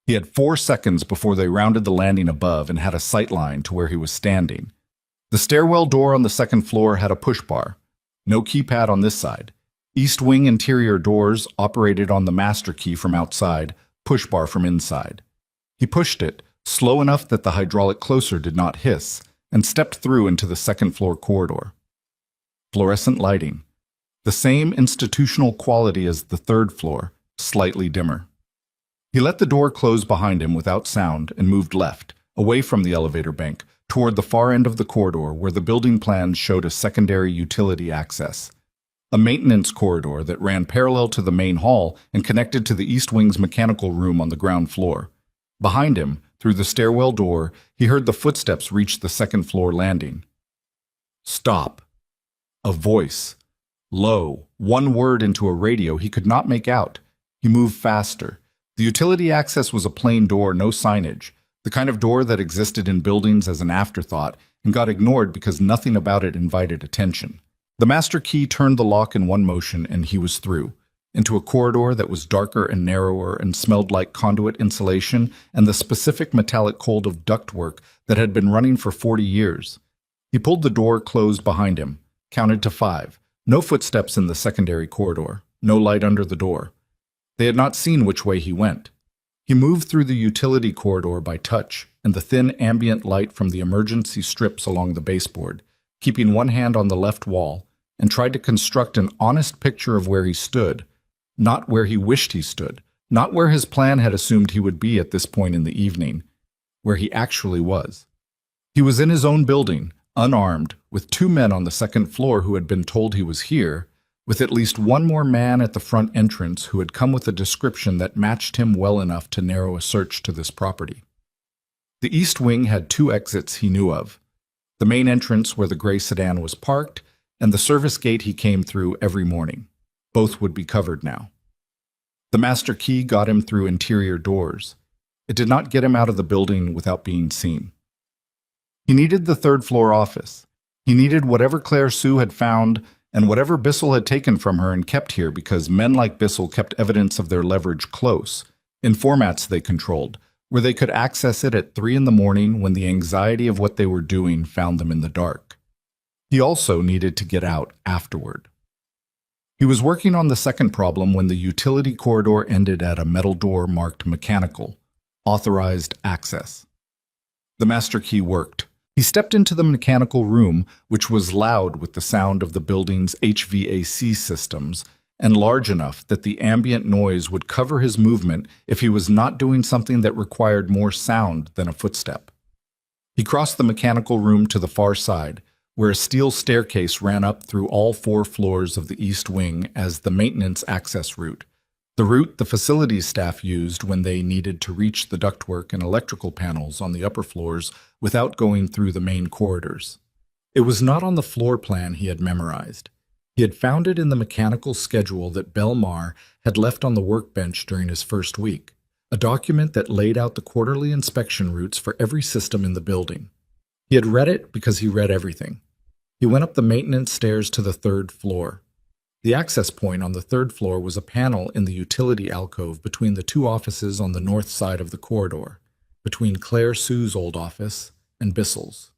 He had 4 seconds before they rounded the landing above and had a sight line to where he was standing. The stairwell door on the second floor had a push bar. No keypad on this side. East wing interior doors operated on the master key from outside, push bar from inside. He pushed it, slow enough that the hydraulic closer did not hiss, and stepped through into the second floor corridor. Fluorescent lighting. The same institutional quality as the third floor, slightly dimmer. He let the door close behind him without sound and moved left, away from the elevator bank, toward the far end of the corridor where the building plans showed a secondary utility access. A maintenance corridor that ran parallel to the main hall and connected to the east wing's mechanical room on the ground floor. Behind him, through the stairwell door, he heard the footsteps reach the second floor landing. Stop. A voice. Low, one word into a radio he could not make out. He moved faster. The utility access was a plain door, no signage, the kind of door that existed in buildings as an afterthought and got ignored because nothing about it invited attention. The master key turned the lock in one motion and he was through, into a corridor that was darker and narrower and smelled like conduit insulation and the specific metallic cold of ductwork that had been running for 40 years. He pulled the door closed behind him, counted to 5. No footsteps in the secondary corridor, no light under the door. They had not seen which way he went. He moved through the utility corridor by touch and the thin ambient light from the emergency strips along the baseboard, keeping one hand on the left wall, and tried to construct an honest picture of where he stood, not where he wished he stood, not where his plan had assumed he would be at this point in the evening, where he actually was. He was in his own building, unarmed, with 2 men on the second floor who had been told he was here, with at least one more man at the front entrance who had come with a description that matched him well enough to narrow a search to this property. The east wing had 2 exits he knew of, the main entrance where the gray sedan was parked, and the service gate he came through every morning. Both would be covered now. The master key got him through interior doors. It did not get him out of the building without being seen. He needed the third-floor office. He needed whatever Claire Sue had found and whatever Bissell had taken from her and kept here because men like Bissell kept evidence of their leverage close, in formats they controlled, where they could access it at 3 in the morning when the anxiety of what they were doing found them in the dark. He also needed to get out afterward. He was working on the second problem when the utility corridor ended at a metal door marked mechanical, authorized access. The master key worked. He stepped into the mechanical room, which was loud with the sound of the building's HVAC systems, and large enough that the ambient noise would cover his movement if he was not doing something that required more sound than a footstep. He crossed the mechanical room to the far side, where a steel staircase ran up through all 4 floors of the east wing as the maintenance access route, the route the facilities staff used when they needed to reach the ductwork and electrical panels on the upper floors without going through the main corridors. It was not on the floor plan he had memorized. He had found it in the mechanical schedule that Belmar had left on the workbench during his first week, a document that laid out the quarterly inspection routes for every system in the building. He had read it because he read everything. He went up the maintenance stairs to the 3rd floor. The access point on the 3rd floor was a panel in the utility alcove between the 2 offices on the north side of the corridor, between Claire Sue's old office and Bissell's.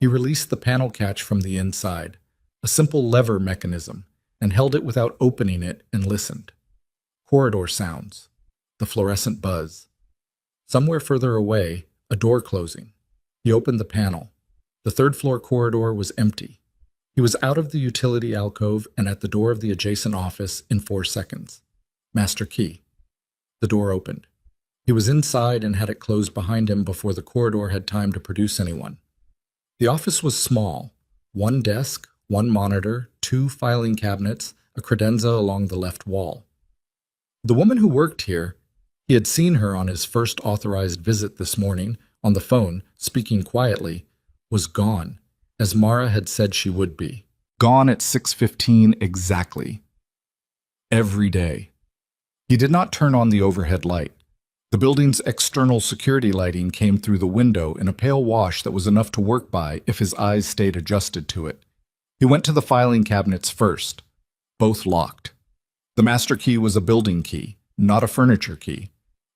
He released the panel catch from the inside, a simple lever mechanism, and held it without opening it and listened. Corridor sounds, the fluorescent buzz. Somewhere further away, a door closing. He opened the panel. The 3rd floor corridor was empty. He was out of the utility alcove and at the door of the adjacent office in 4 seconds. Master key. The door opened. He was inside and had it closed behind him before the corridor had time to produce anyone. The office was small. 1 desk, 1 monitor, 2 filing cabinets, a credenza along the left wall. The woman who worked here, he had seen her on his first authorized visit this morning, on the phone, speaking quietly, was gone, as Mara had said she would be. Gone at 6:15 exactly. Every day. He did not turn on the overhead light. The building's external security lighting came through the window in a pale wash that was enough to work by if his eyes stayed adjusted to it. He went to the filing cabinets first. Both locked. The master key was a building key, not a furniture key,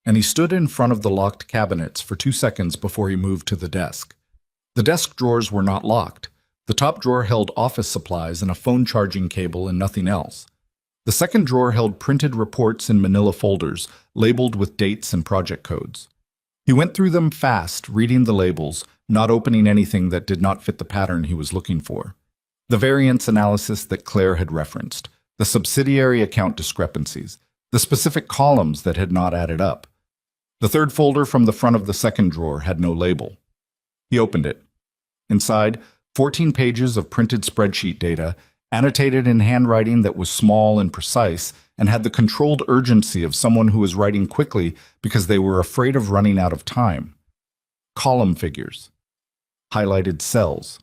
and he stood in front of the locked cabinets for 2 seconds before he moved to the desk. The desk drawers were not locked. The top drawer held office supplies and a phone charging cable and nothing else. The second drawer held printed reports in manila folders, labeled with dates and project codes. He went through them fast, reading the labels, not opening anything that did not fit the pattern he was looking for. The variance analysis that Claire had referenced, the subsidiary account discrepancies, the specific columns that had not added up. The third folder from the front of the second drawer had no label. He opened it. Inside, 14 pages of printed spreadsheet data, annotated in handwriting that was small and precise and had the controlled urgency of someone who was writing quickly because they were afraid of running out of time. Column figures. Highlighted cells.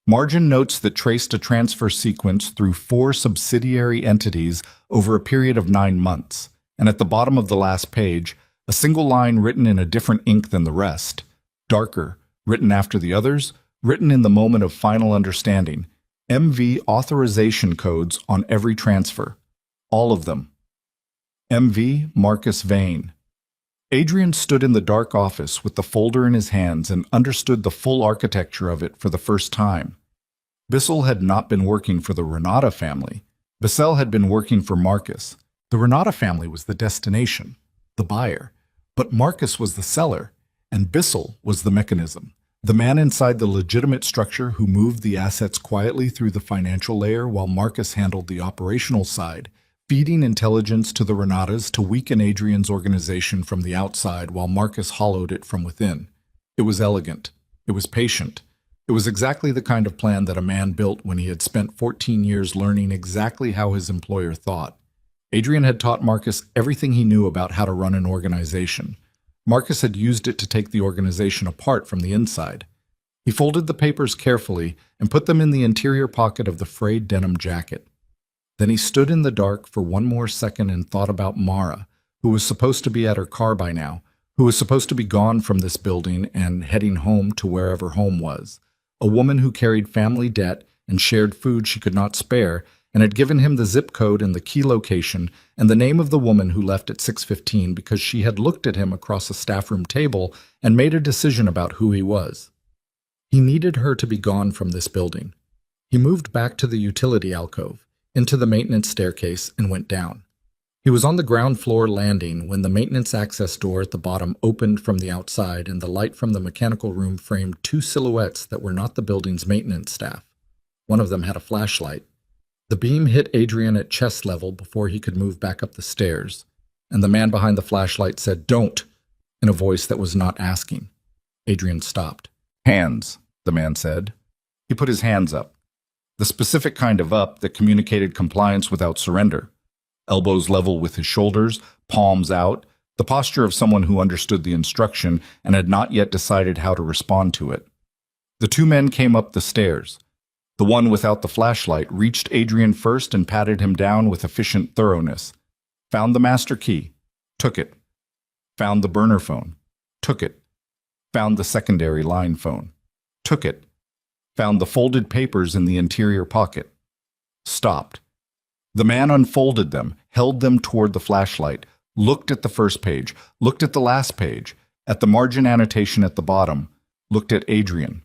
Margin notes that traced a transfer sequence through 4 subsidiary entities over a period of 9 months, and at the bottom of the last page, a single line written in a different ink than the rest, darker, written after the others, written in the moment of final understanding, MV authorization codes on every transfer. All of them. MV Marcus Vane. Adrian stood in the dark office with the folder in his hands and understood the full architecture of it for the first time. Bissell had not been working for the Renata family. Bissell had been working for Marcus. The Renata family was the destination, the buyer, but Marcus was the seller, and Bissell was the mechanism, the man inside the legitimate structure who moved the assets quietly through the financial layer while Marcus handled the operational side, feeding intelligence to the Renatas to weaken Adrian's organization from the outside while Marcus hollowed it from within. It was elegant. It was patient. It was exactly the kind of plan that a man built when he had spent 14 years learning exactly how his employer thought. Adrian had taught Marcus everything he knew about how to run an organization. Marcus had used it to take the organization apart from the inside. He folded the papers carefully and put them in the interior pocket of the frayed denim jacket. Then he stood in the dark for one more second and thought about Mara, who was supposed to be at her car by now, who was supposed to be gone from this building and heading home to wherever home was. A woman who carried family debt and shared food she could not spare and had given him the zip code and the key location and the name of the woman who left at 6:15 because she had looked at him across a staff room table and made a decision about who he was. He needed her to be gone from this building. He moved back to the utility alcove, into the maintenance staircase, and went down. He was on the ground floor landing when the maintenance access door at the bottom opened from the outside and the light from the mechanical room framed 2 silhouettes that were not the building's maintenance staff. One of them had a flashlight. The beam hit Adrian at chest level before he could move back up the stairs, and the man behind the flashlight said, "Don't," in a voice that was not asking. Adrian stopped. "Hands," the man said. He put his hands up. The specific kind of up that communicated compliance without surrender. Elbows level with his shoulders, palms out, the posture of someone who understood the instruction and had not yet decided how to respond to it. The 2 men came up the stairs. The one without the flashlight reached Adrian first and patted him down with efficient thoroughness. Found the master key. Took it. Found the burner phone. Took it. Found the secondary line phone. Took it. Found the folded papers in the interior pocket. Stopped. The man unfolded them, held them toward the flashlight, looked at the first page, looked at the last page, at the margin annotation at the bottom, looked at Adrian.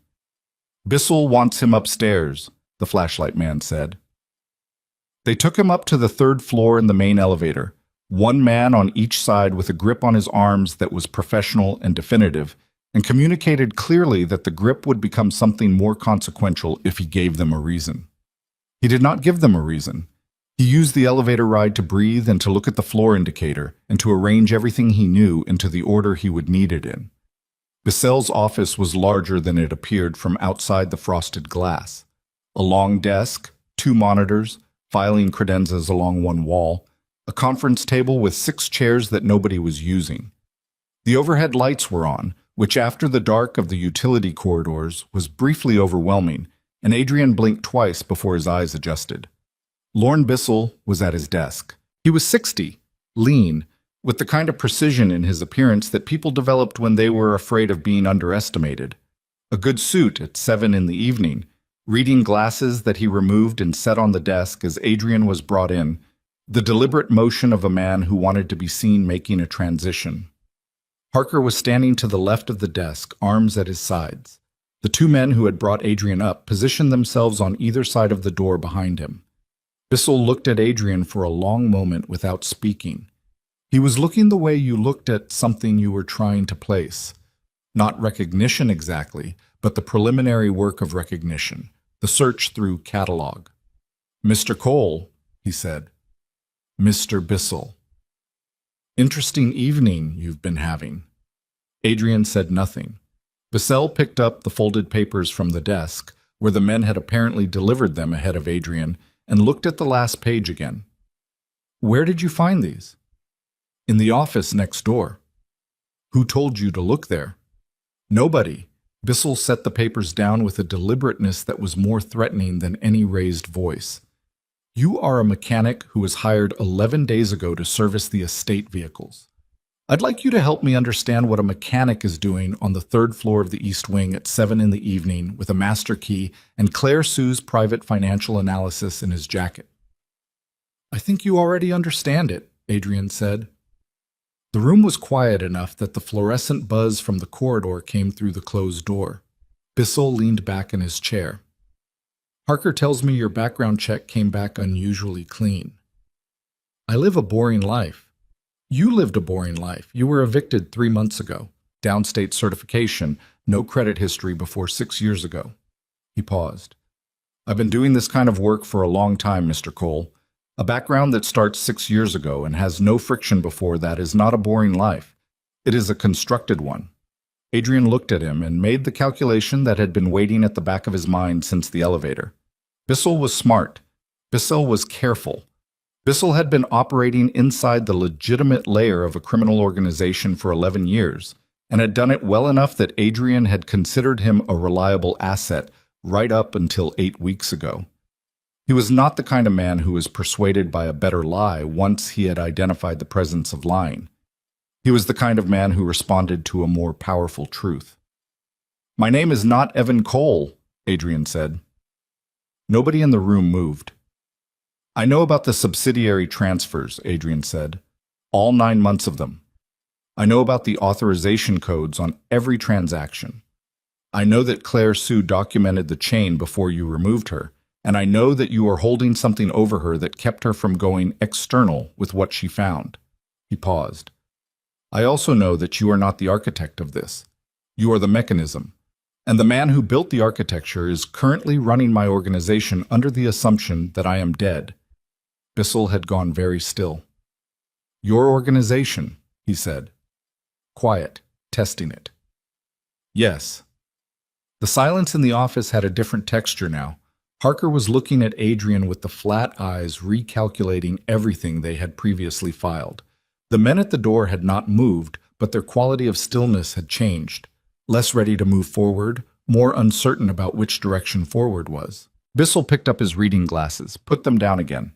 "Bissell wants him upstairs," the flashlight man said. They took him up to the 3rd floor in the main elevator, 1 man on each side with a grip on his arms that was professional and definitive, and communicated clearly that the grip would become something more consequential if he gave them a reason. He did not give them a reason. He used the elevator ride to breathe and to look at the floor indicator and to arrange everything he knew into the order he would need it in. Bissell's office was larger than it appeared from outside the frosted glass. A long desk, 2 monitors, filing credenzas along one wall, a conference table with 6 chairs that nobody was using. The overhead lights were on, which after the dark of the utility corridors was briefly overwhelming, and Adrian blinked twice before his eyes adjusted. Lorne Bissell was at his desk, He was 60, lean, with the kind of precision in his appearance that people developed when they were afraid of being underestimated. A good suit at 7 in the evening, reading glasses that he removed and set on the desk as Adrian was brought in, the deliberate motion of a man who wanted to be seen making a transition. Parker was standing to the left of the desk, arms at his sides. The two men who had brought Adrian up positioned themselves on either side of the door behind him. Bissell looked at Adrian for a long moment without speaking. He was looking the way you looked at something you were trying to place. Not recognition exactly, but the preliminary work of recognition, the search through catalog. "Mr. Cole," he said. "Mr. Bissell. Interesting evening you've been having." Adrian said nothing. Bissell picked up the folded papers from the desk, where the men had apparently delivered them ahead of Adrian, and looked at the last page again. "Where did you find these?" "In the office next door." "Who told you to look there?" "Nobody." Bissell set the papers down with a deliberateness that was more threatening than any raised voice. "You are a mechanic who was hired 11 days ago to service the estate vehicles. I'd like you to help me understand what a mechanic is doing on the 3rd floor of the East Wing at 7 in the evening with a master key and Claire Sue's private financial analysis in his jacket." "I think you already understand it," Adrian said. The room was quiet enough that the fluorescent buzz from the corridor came through the closed door. Bissell leaned back in his chair. "Parker tells me your background check came back unusually clean." "I live a boring life." "You lived a boring life. You were evicted 3 months ago. Downstate certification, no credit history before 6 years ago." He paused. "I've been doing this kind of work for a long time, Mr. Cole. A background that starts 6 years ago and has no friction before that is not a boring life. It is a constructed one." Adrian looked at him and made the calculation that had been waiting at the back of his mind since the elevator. Bissell was smart. Bissell was careful. Bissell had been operating inside the legitimate layer of a criminal organization for 11 years, and had done it well enough that Adrian had considered him a reliable asset right up until 8 weeks ago. He was not the kind of man who was persuaded by a better lie once he had identified the presence of lying. He was the kind of man who responded to a more powerful truth. "My name is not Evan Cole," Adrian said. Nobody in the room moved. "I know about the subsidiary transfers," Adrian said. "All 9 months of them. I know about the authorization codes on every transaction. I know that Claire Sue documented the chain before you removed her, and I know that you are holding something over her that kept her from going external with what she found." He paused. "I also know that you are not the architect of this. You are the mechanism. And the man who built the architecture is currently running my organization under the assumption that I am dead." Bissell had gone very still. "Your organization," he said. Quiet, testing it. "Yes." The silence in the office had a different texture now. Parker was looking at Adrian with the flat eyes, recalculating everything they had previously filed. The men at the door had not moved, but their quality of stillness had changed. Less ready to move forward, more uncertain about which direction forward was. Bissell picked up his reading glasses, put them down again.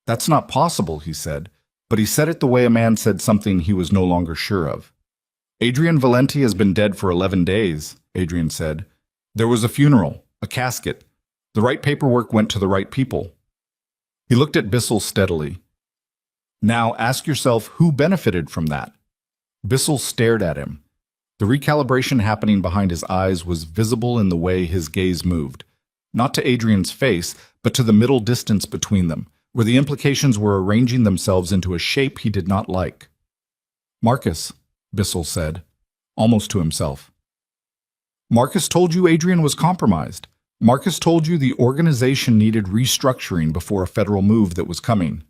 "That's not possible," he said, but he said it the way a man said something he was no longer sure of. "Adrian Valenti has been dead for 11 days, Adrian said. "There was a funeral, a casket. The right paperwork went to the right people." He looked at Bissell steadily. "Now ask yourself who benefited from that." Bissell stared at him. The recalibration happening behind his eyes was visible in the way his gaze moved, not to Adrian's face, but to the middle distance between them, where the implications were arranging themselves into a shape he did not like. "Marcus," Bissell said, almost to himself. "Marcus told you Adrian was compromised. Marcus told you the organization needed restructuring before a federal move that was coming.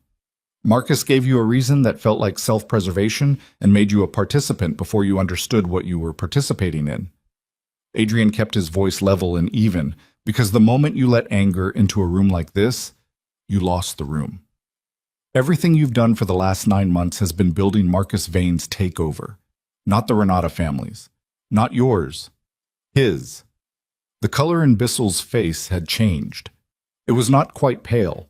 Marcus gave you a reason that felt like self-preservation and made you a participant before you understood what you were participating in." Adrian kept his voice level and even, because the moment you let anger into a room like this, you lost the room. "Everything you've done for the last 9 months has been building Marcus Vane's takeover. Not the Renata family's. Not yours. His." The color in Bissell's face had changed. It was not quite pale.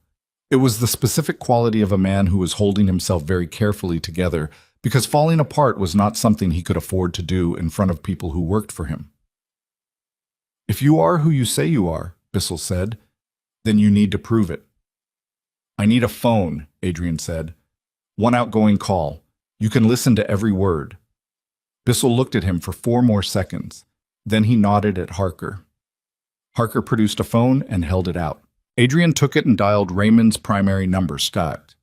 It was the specific quality of a man who was holding himself very carefully together because falling apart was not something he could afford to do in front of people who worked for him. "If you are who you say you are," Bissell said, "then you need to prove it." "I need a phone," Adrian said. "One outgoing call. You can listen to every word." Bissell looked at him for 4 more seconds. Then he nodded at Harker. Harker produced a phone and held it out. Adrian took it and dialed Raymond's primary number, Scott.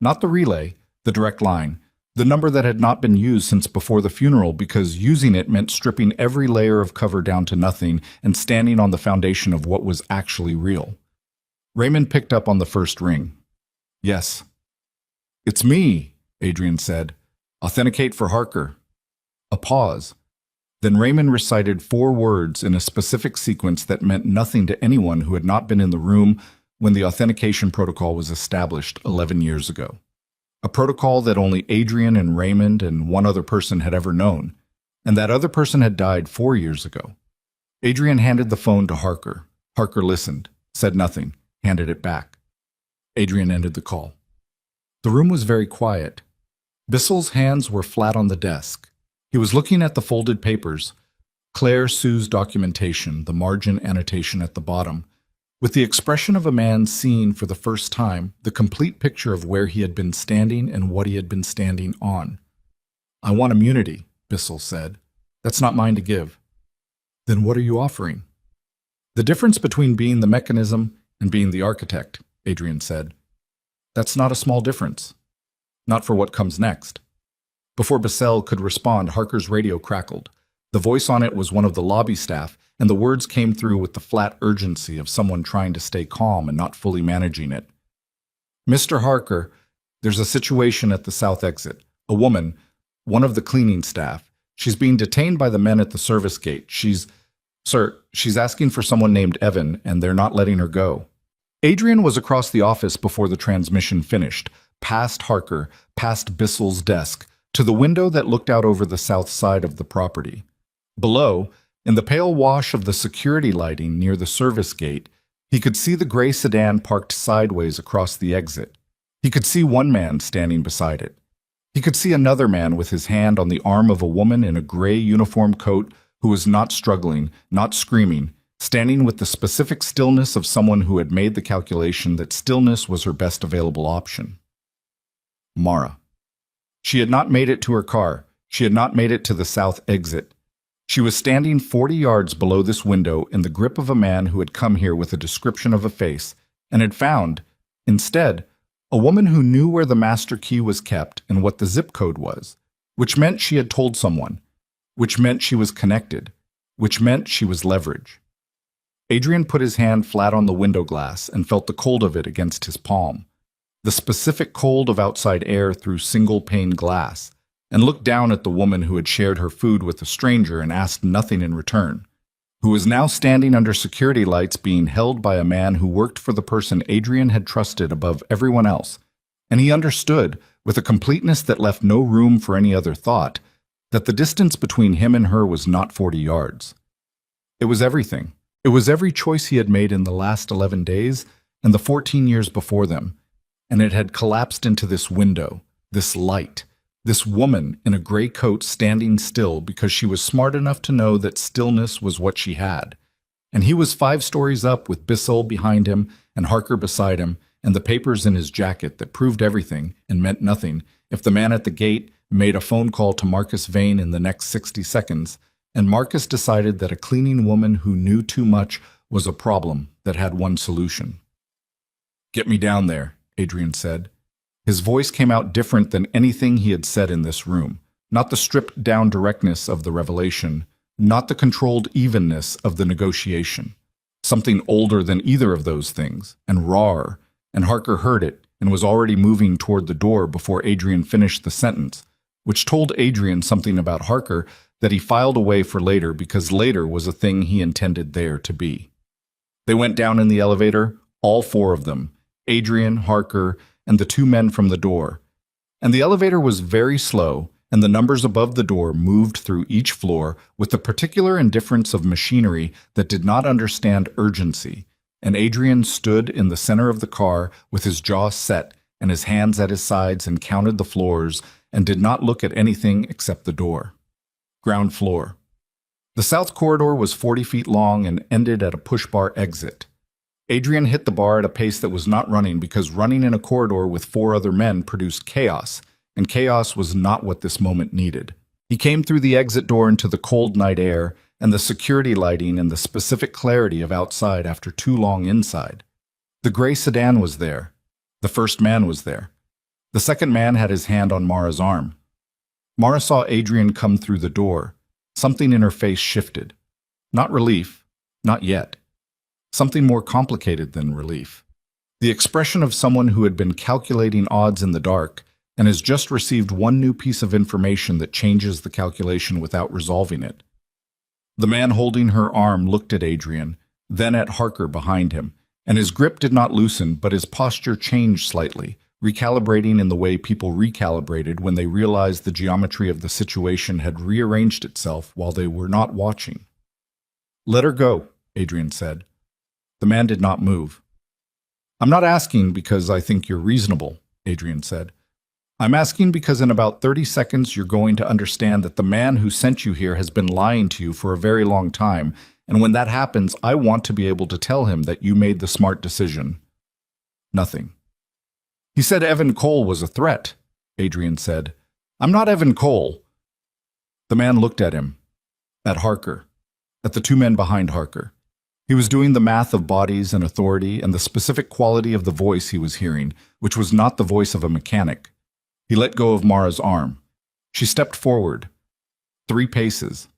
Not the relay, the direct line, the number that had not been used since before the funeral because using it meant stripping every layer of cover down to nothing and standing on the foundation of what was actually real. Raymond picked up on the first ring. "Yes." "It's me," Adrian said. "Authenticate for Harker." A pause. Then Raymond recited 4 words in a specific sequence that meant nothing to anyone who had not been in the room when the authentication protocol was established 11 years ago. A protocol that only Adrian and Raymond and one other person had ever known, and that other person had died 4 years ago. Adrian handed the phone to Harker. Harker listened, said nothing, handed it back. Adrian ended the call. The room was very quiet. Bissell's hands were flat on the desk. He was looking at the folded papers, Claire Sue's documentation, the margin annotation at the bottom, with the expression of a man seeing for the first time the complete picture of where he had been standing and what he had been standing on. "I want immunity," Bissell said. "That's not mine to give." "Then what are you offering?" "The difference between being the mechanism and being the architect," Adrian said. "That's not a small difference. Not for what comes next." Before Bissell could respond, Harker's radio crackled. The voice on it was one of the lobby staff, and the words came through with the flat urgency of someone trying to stay calm and not fully managing it. "Mr. Harker, there's a situation at the south exit. A woman, one of the cleaning staff. She's being detained by the men at the service gate. She's asking for someone named Evan, and they're not letting her go." Adrian was across the office before the transmission finished, past Harker, past Bissell's desk, to the window that looked out over the south side of the property. Below, in the pale wash of the security lighting near the service gate, he could see the gray sedan parked sideways across the exit. He could see one man standing beside it. He could see another man with his hand on the arm of a woman in a gray uniform coat who was not struggling, not screaming, standing with the specific stillness of someone who had made the calculation that stillness was her best available option. Mara. She had not made it to her car. She had not made it to the south exit. She was standing 40 yards below this window in the grip of a man who had come here with a description of a face and had found, instead, a woman who knew where the master key was kept and what the zip code was, which meant she had told someone, which meant she was connected, which meant she was leverage. Adrian put his hand flat on the window glass and felt the cold of it against his palm, the specific cold of outside air through single-pane glass, and looked down at the woman who had shared her food with a stranger and asked nothing in return, who was now standing under security lights being held by a man who worked for the person Adrian had trusted above everyone else, and he understood, with a completeness that left no room for any other thought, that the distance between him and her was not 40 yards. It was everything. It was every choice he had made in the last 11 days and the 14 years before them, and it had collapsed into this window, this light, this woman in a gray coat standing still because she was smart enough to know that stillness was what she had. And he was 5 stories up with Bissell behind him and Harker beside him and the papers in his jacket that proved everything and meant nothing if the man at the gate made a phone call to Marcus Vane in the next 60 seconds, and Marcus decided that a cleaning woman who knew too much was a problem that had one solution. "Get me down there," Adrian said. His voice came out different than anything he had said in this room, not the stripped-down directness of the revelation, not the controlled evenness of the negotiation. Something older than either of those things, and rawer, and Harker heard it and was already moving toward the door before Adrian finished the sentence, which told Adrian something about Harker that he filed away for later because later was a thing he intended there to be. They went down in the elevator, all 4 of them, Adrian, Harker, and the 2 men from the door. And the elevator was very slow, and the numbers above the door moved through each floor with the particular indifference of machinery that did not understand urgency, and Adrian stood in the center of the car with his jaw set and his hands at his sides and counted the floors and did not look at anything except the door. Ground floor. The south corridor was 40 feet long and ended at a push-bar exit. Adrian hit the bar at a pace that was not running because running in a corridor with 4 other men produced chaos, and chaos was not what this moment needed. He came through the exit door into the cold night air and the security lighting and the specific clarity of outside after too long inside. The gray sedan was there. The first man was there. The second man had his hand on Mara's arm. Mara saw Adrian come through the door. Something in her face shifted. Not relief, not yet. Something more complicated than relief. The expression of someone who had been calculating odds in the dark and has just received one new piece of information that changes the calculation without resolving it. The man holding her arm looked at Adrian, then at Harker behind him, and his grip did not loosen, but his posture changed slightly, recalibrating in the way people recalibrated when they realized the geometry of the situation had rearranged itself while they were not watching. "Let her go," Adrian said. The man did not move. "I'm not asking because I think you're reasonable," Adrian said. "I'm asking because in about 30 seconds you're going to understand that the man who sent you here has been lying to you for a very long time, and when that happens, I want to be able to tell him that you made the smart decision." Nothing. "He said Evan Cole was a threat," Adrian said. "I'm not Evan Cole." The man looked at him, at Harker, at the 2 men behind Harker. He was doing the math of bodies and authority and the specific quality of the voice he was hearing, which was not the voice of a mechanic. He let go of Mara's arm. She stepped forward, 3 paces,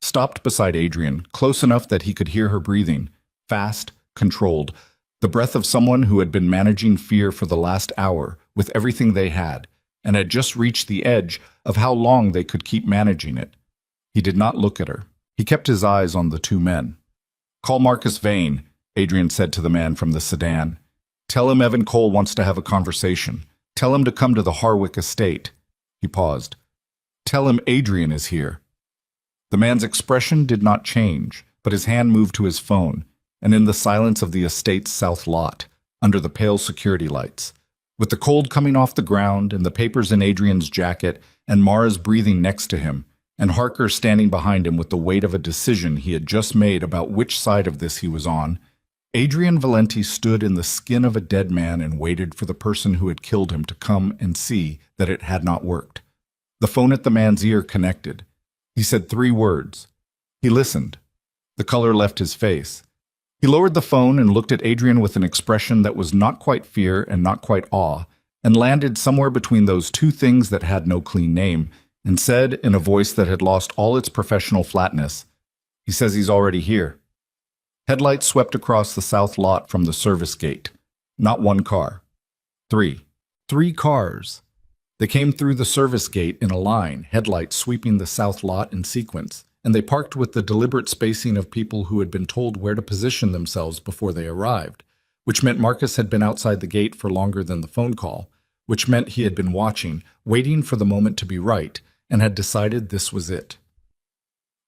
stopped beside Adrian, close enough that he could hear her breathing, fast, controlled, the breath of someone who had been managing fear for the last hour with everything they had, and had just reached the edge of how long they could keep managing it. He did not look at her. He kept his eyes on the 2 men. "Call Marcus Vane," Adrian said to the man from the sedan. "Tell him Evan Cole wants to have a conversation. Tell him to come to the Harwick estate." He paused. "Tell him Adrian is here." The man's expression did not change, but his hand moved to his phone, and in the silence of the estate's south lot, under the pale security lights, with the cold coming off the ground and the papers in Adrian's jacket and Mara's breathing next to him, and Harker standing behind him with the weight of a decision he had just made about which side of this he was on, Adrian Valenti stood in the skin of a dead man and waited for the person who had killed him to come and see that it had not worked. The phone at the man's ear connected. He said 3 words. He listened. The color left his face. He lowered the phone and looked at Adrian with an expression that was not quite fear and not quite awe, and landed somewhere between those 2 things that had no clean name, and said in a voice that had lost all its professional flatness, "He says he's already here." Headlights swept across the south lot from the service gate. Not 1 car. 3. 3 cars. They came through the service gate in a line, headlights sweeping the south lot in sequence, and they parked with the deliberate spacing of people who had been told where to position themselves before they arrived, which meant Marcus had been outside the gate for longer than the phone call, which meant he had been watching, waiting for the moment to be right, and had decided this was it.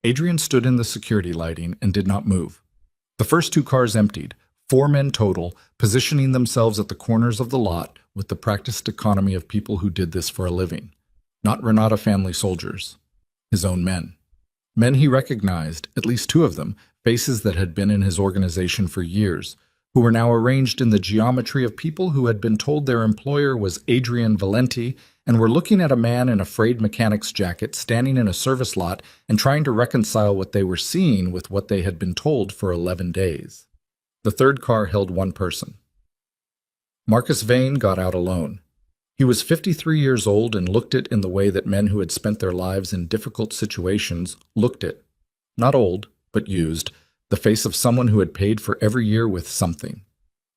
Adrian stood in the security lighting and did not move. The first 2 cars emptied, 4 men total, positioning themselves at the corners of the lot with the practiced economy of people who did this for a living. Not Renata family soldiers. His own men. Men he recognized, at least 2 of them, faces that had been in his organization for years, who were now arranged in the geometry of people who had been told their employer was Adrian Valenti and were looking at a man in a frayed mechanic's jacket standing in a service lot and trying to reconcile what they were seeing with what they had been told for 11 days. The 3rd car held 1 person. Marcus Vane got out alone. He was 53 years old and looked it in the way that men who had spent their lives in difficult situations looked it. Not old, but used, the face of someone who had paid for every year with something.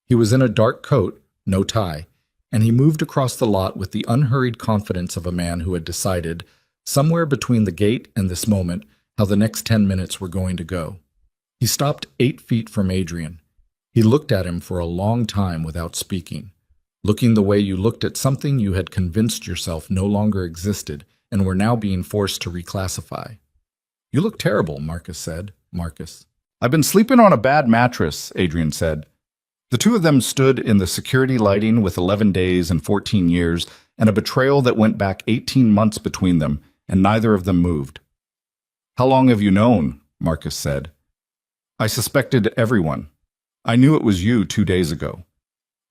He was in a dark coat, no tie, and he moved across the lot with the unhurried confidence of a man who had decided, somewhere between the gate and this moment, how the next 10 minutes were going to go. He stopped 8 feet from Adrian. He looked at him for a long time without speaking, looking the way you looked at something you had convinced yourself no longer existed and were now being forced to reclassify. "You look terrible," Marcus said. Marcus. "I've been sleeping on a bad mattress," Adrian said. The two of them stood in the security lighting with 11 days and 14 years and a betrayal that went back 18 months between them, and neither of them moved. "How long have you known?" Marcus said. "I suspected everyone. I knew it was you 2 days ago."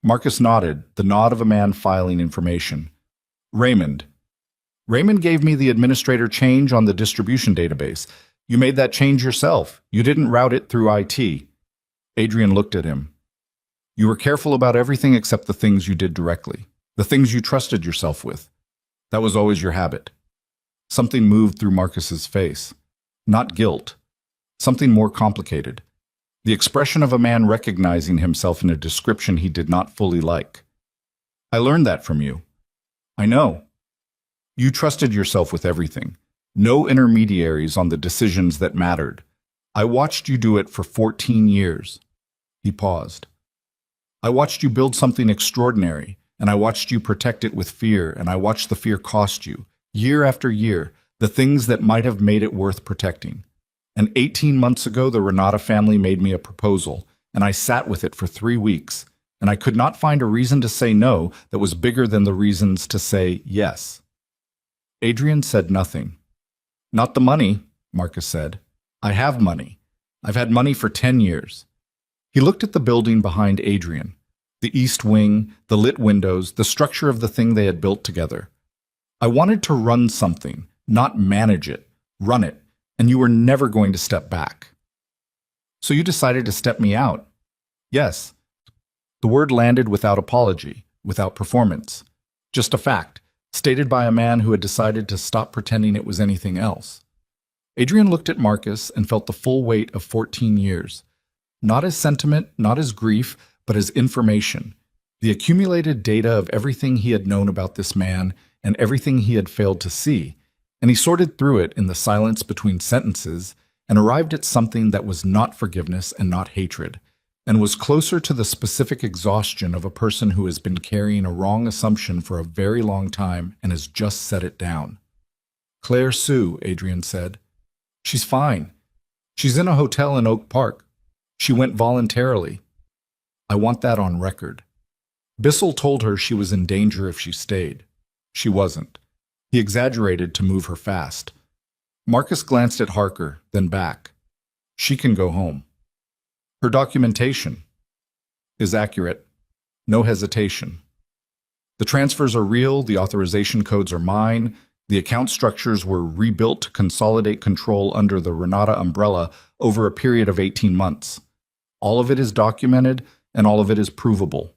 Marcus nodded, the nod of a man filing information. "Raymond. Raymond gave me the administrator change on the distribution database. You made that change yourself. You didn't route it through IT." Adrian looked at him. "You were careful about everything except the things you did directly, the things you trusted yourself with. That was always your habit." Something moved through Marcus's face. Not guilt. Something more complicated. The expression of a man recognizing himself in a description he did not fully like. "I learned that from you." "I know. You trusted yourself with everything. No intermediaries on the decisions that mattered. I watched you do it for 14 years. He paused. "I watched you build something extraordinary, and I watched you protect it with fear, and I watched the fear cost you, year after year, the things that might have made it worth protecting. And 18 months ago, the Renata family made me a proposal, and I sat with it for 3 weeks, and I could not find a reason to say no that was bigger than the reasons to say yes." Adrian said nothing. "Not the money," Marcus said. "I have money. I've had money for 10 years. He looked at the building behind Adrian, the east wing, the lit windows, the structure of the thing they had built together. "I wanted to run something, not manage it, run it, and you were never going to step back." "So you decided to step me out?" "Yes." The word landed without apology, without performance. Just a fact, stated by a man who had decided to stop pretending it was anything else. Adrian looked at Marcus and felt the full weight of 14 years. Not as sentiment, not as grief, but as information. The accumulated data of everything he had known about this man and everything he had failed to see, and he sorted through it in the silence between sentences and arrived at something that was not forgiveness and not hatred, and was closer to the specific exhaustion of a person who has been carrying a wrong assumption for a very long time and has just set it down. "Claire Sue," Adrian said. "She's fine. She's in a hotel in Oak Park. She went voluntarily. I want that on record. Bissell told her she was in danger if she stayed. She wasn't. He exaggerated to move her fast." Marcus glanced at Harker, then back. "She can go home. Her documentation is accurate. No hesitation. The transfers are real, the authorization codes are mine, the account structures were rebuilt to consolidate control under the Renata umbrella over a period of 18 months. All of it is documented, and all of it is provable."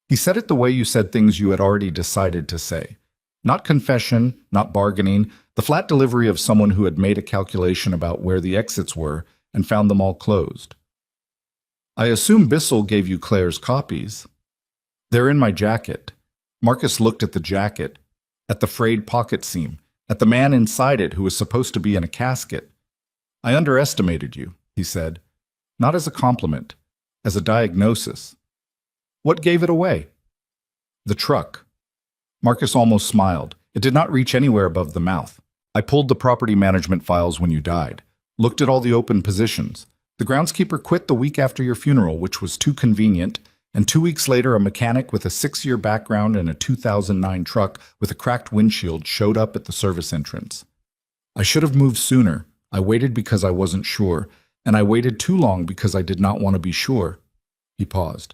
He said it the way you said things you had already decided to say. Not confession, not bargaining, the flat delivery of someone who had made a calculation about where the exits were and found them all closed. "I assume Bissell gave you Claire's copies." "They're in my jacket." Marcus looked at the jacket, at the frayed pocket seam, at the man inside it who was supposed to be in a casket. "I underestimated you," he said. "Not as a compliment, as a diagnosis." "What gave it away?" "The truck." Marcus almost smiled. It did not reach anywhere above the mouth. "I pulled the property management files when you died, looked at all the open positions. The groundskeeper quit the week after your funeral, which was too convenient, and 2 weeks later a mechanic with a 6-year background and a 2009 truck with a cracked windshield showed up at the service entrance. I should have moved sooner. I waited because I wasn't sure, and I waited too long because I did not want to be sure." He paused.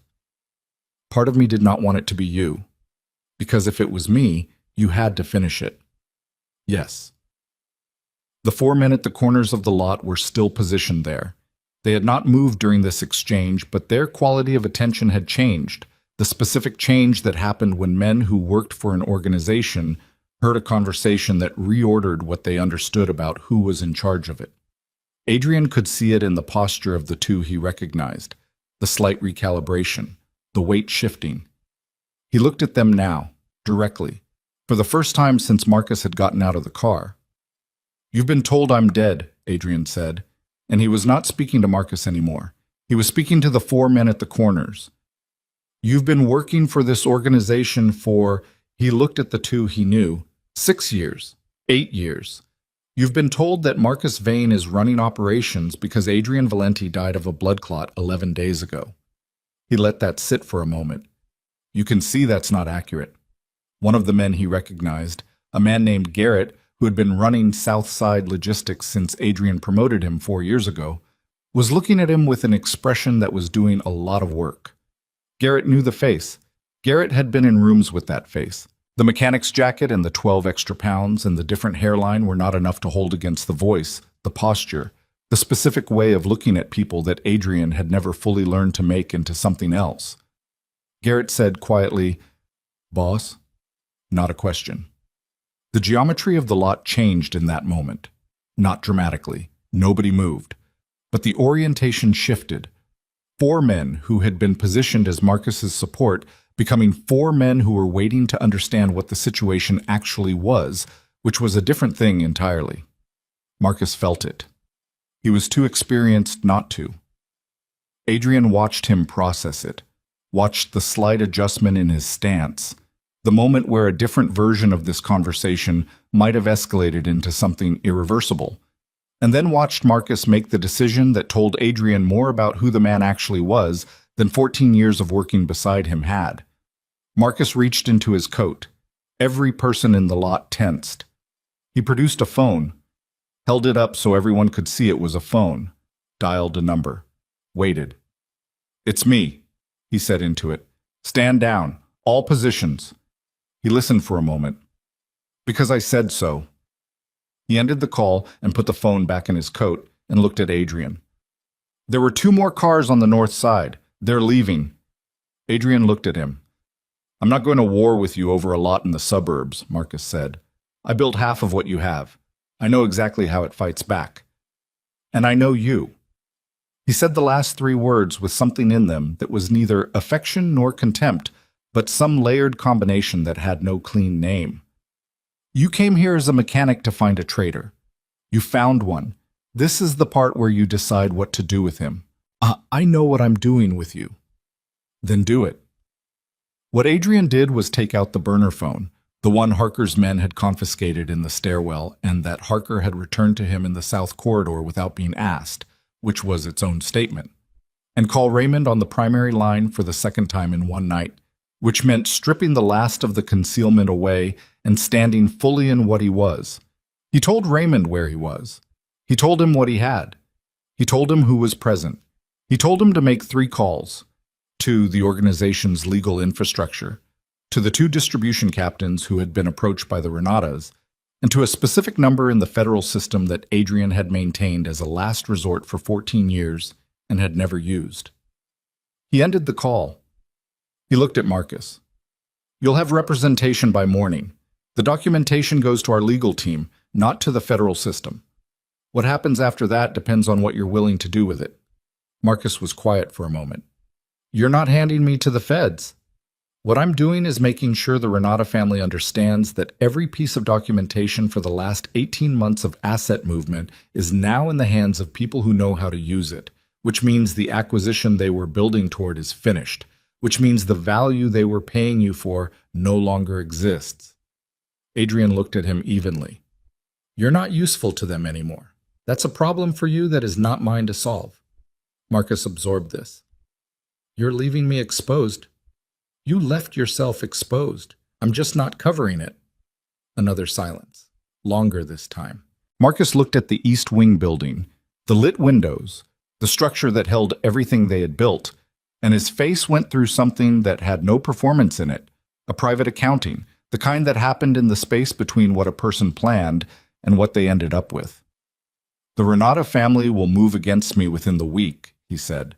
"Part of me did not want it to be you. Because if it was me, you had to finish it." "Yes." The 4 men at the corners of the lot were still positioned there. They had not moved during this exchange, but their quality of attention had changed, the specific change that happened when men who worked for an organization heard a conversation that reordered what they understood about who was in charge of it. Adrian could see it in the posture of the two he recognized, the slight recalibration, the weight shifting. He looked at them now, directly, for the first time since Marcus had gotten out of the car. "You've been told I'm dead," Adrian said, and he was not speaking to Marcus anymore. He was speaking to the 4 men at the corners. "You've been working for this organization for," he looked at the two he knew, "6 years, 8 years. You've been told that Marcus Vane is running operations because Adrian Valenti died of a blood clot 11 days ago." He let that sit for a moment. You can see that's not accurate. One of the men he recognized, a man named Garrett, who had been running Southside Logistics since Adrian promoted him 4 years ago, was looking at him with an expression that was doing a lot of work. Garrett knew the face. Garrett had been in rooms with that face. The mechanic's jacket and the 12 extra pounds and the different hairline were not enough to hold against the voice, the posture, the specific way of looking at people that Adrian had never fully learned to make into something else. Garrett said quietly, "Boss?" Not a question. The geometry of the lot changed in that moment. Not dramatically. Nobody moved. But the orientation shifted. 4 men who had been positioned as Marcus's support becoming 4 men who were waiting to understand what the situation actually was, which was a different thing entirely. Marcus felt it. He was too experienced not to. Adrian watched him process it, watched the slight adjustment in his stance, the moment where a different version of this conversation might have escalated into something irreversible, and then watched Marcus make the decision that told Adrian more about who the man actually was than 14 years of working beside him had. Marcus reached into his coat. Every person in the lot tensed. He produced a phone, held it up so everyone could see it was a phone, dialed a number, waited. "It's me," he said into it. "Stand down, all positions." He listened for a moment. "Because I said so." He ended the call and put the phone back in his coat and looked at Adrian. "There were 2 more cars on the north side. They're leaving." Adrian looked at him. "I'm not going to war with you over a lot in the suburbs," Marcus said. "I built half of what you have. I know exactly how it fights back. And I know you." He said the last 3 words with something in them that was neither affection nor contempt, but some layered combination that had no clean name. "You came here as a mechanic to find a traitor. You found one. This is the part where you decide what to do with him. I know what I'm doing with you." "Then do it." What Adrian did was take out the burner phone, the one Harker's men had confiscated in the stairwell and that Harker had returned to him in the south corridor without being asked, which was its own statement, and call Raymond on the primary line for the second time in one night, which meant stripping the last of the concealment away and standing fully in what he was. He told Raymond where he was. He told him what he had. He told him who was present. He told him to make 3 calls, to the organization's legal infrastructure, to the 2 distribution captains who had been approached by the Renatas, and to a specific number in the federal system that Adrian had maintained as a last resort for 14 years and had never used. He ended the call. He looked at Marcus. "You'll have representation by morning. The documentation goes to our legal team, not to the federal system. What happens after that depends on what you're willing to do with it." Marcus was quiet for a moment. "You're not handing me to the feds. What I'm doing is making sure the Renata family understands that every piece of documentation for the last 18 months of asset movement is now in the hands of people who know how to use it, which means the acquisition they were building toward is finished, which means the value they were paying you for no longer exists." Adrian looked at him evenly. "You're not useful to them anymore. That's a problem for you that is not mine to solve." Marcus absorbed this. "You're leaving me exposed." "You left yourself exposed. I'm just not covering it." Another silence, longer this time. Marcus looked at the East Wing building, the lit windows, the structure that held everything they had built, and his face went through something that had no performance in it, a private accounting, the kind that happened in the space between what a person planned and what they ended up with. "The Renata family will move against me within the week," he said.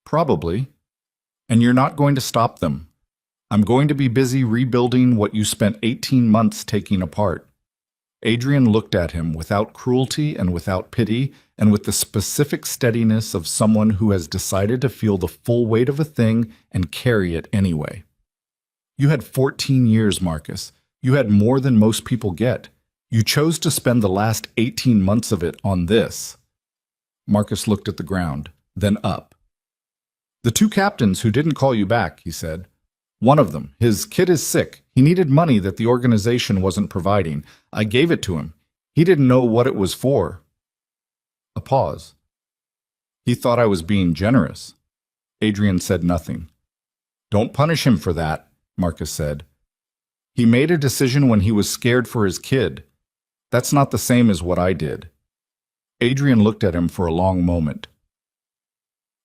"Probably. And you're not going to stop them. I'm going to be busy rebuilding what you spent 18 months taking apart." Adrian looked at him without cruelty and without pity, and with the specific steadiness of someone who has decided to feel the full weight of a thing and carry it anyway. "You had 14 years, Marcus. You had more than most people get. You chose to spend the last 18 months of it on this." Marcus looked at the ground, then up. "The 2 captains who didn't call you back," he said. "One of them, his kid is sick. He needed money that the organization wasn't providing. I gave it to him. He didn't know what it was for." A pause. "He thought I was being generous." Adrian said nothing. Don't punish him for that, Marcus said. He made a decision when he was scared for his kid. That's not the same as what I did. Adrian looked at him for a long moment.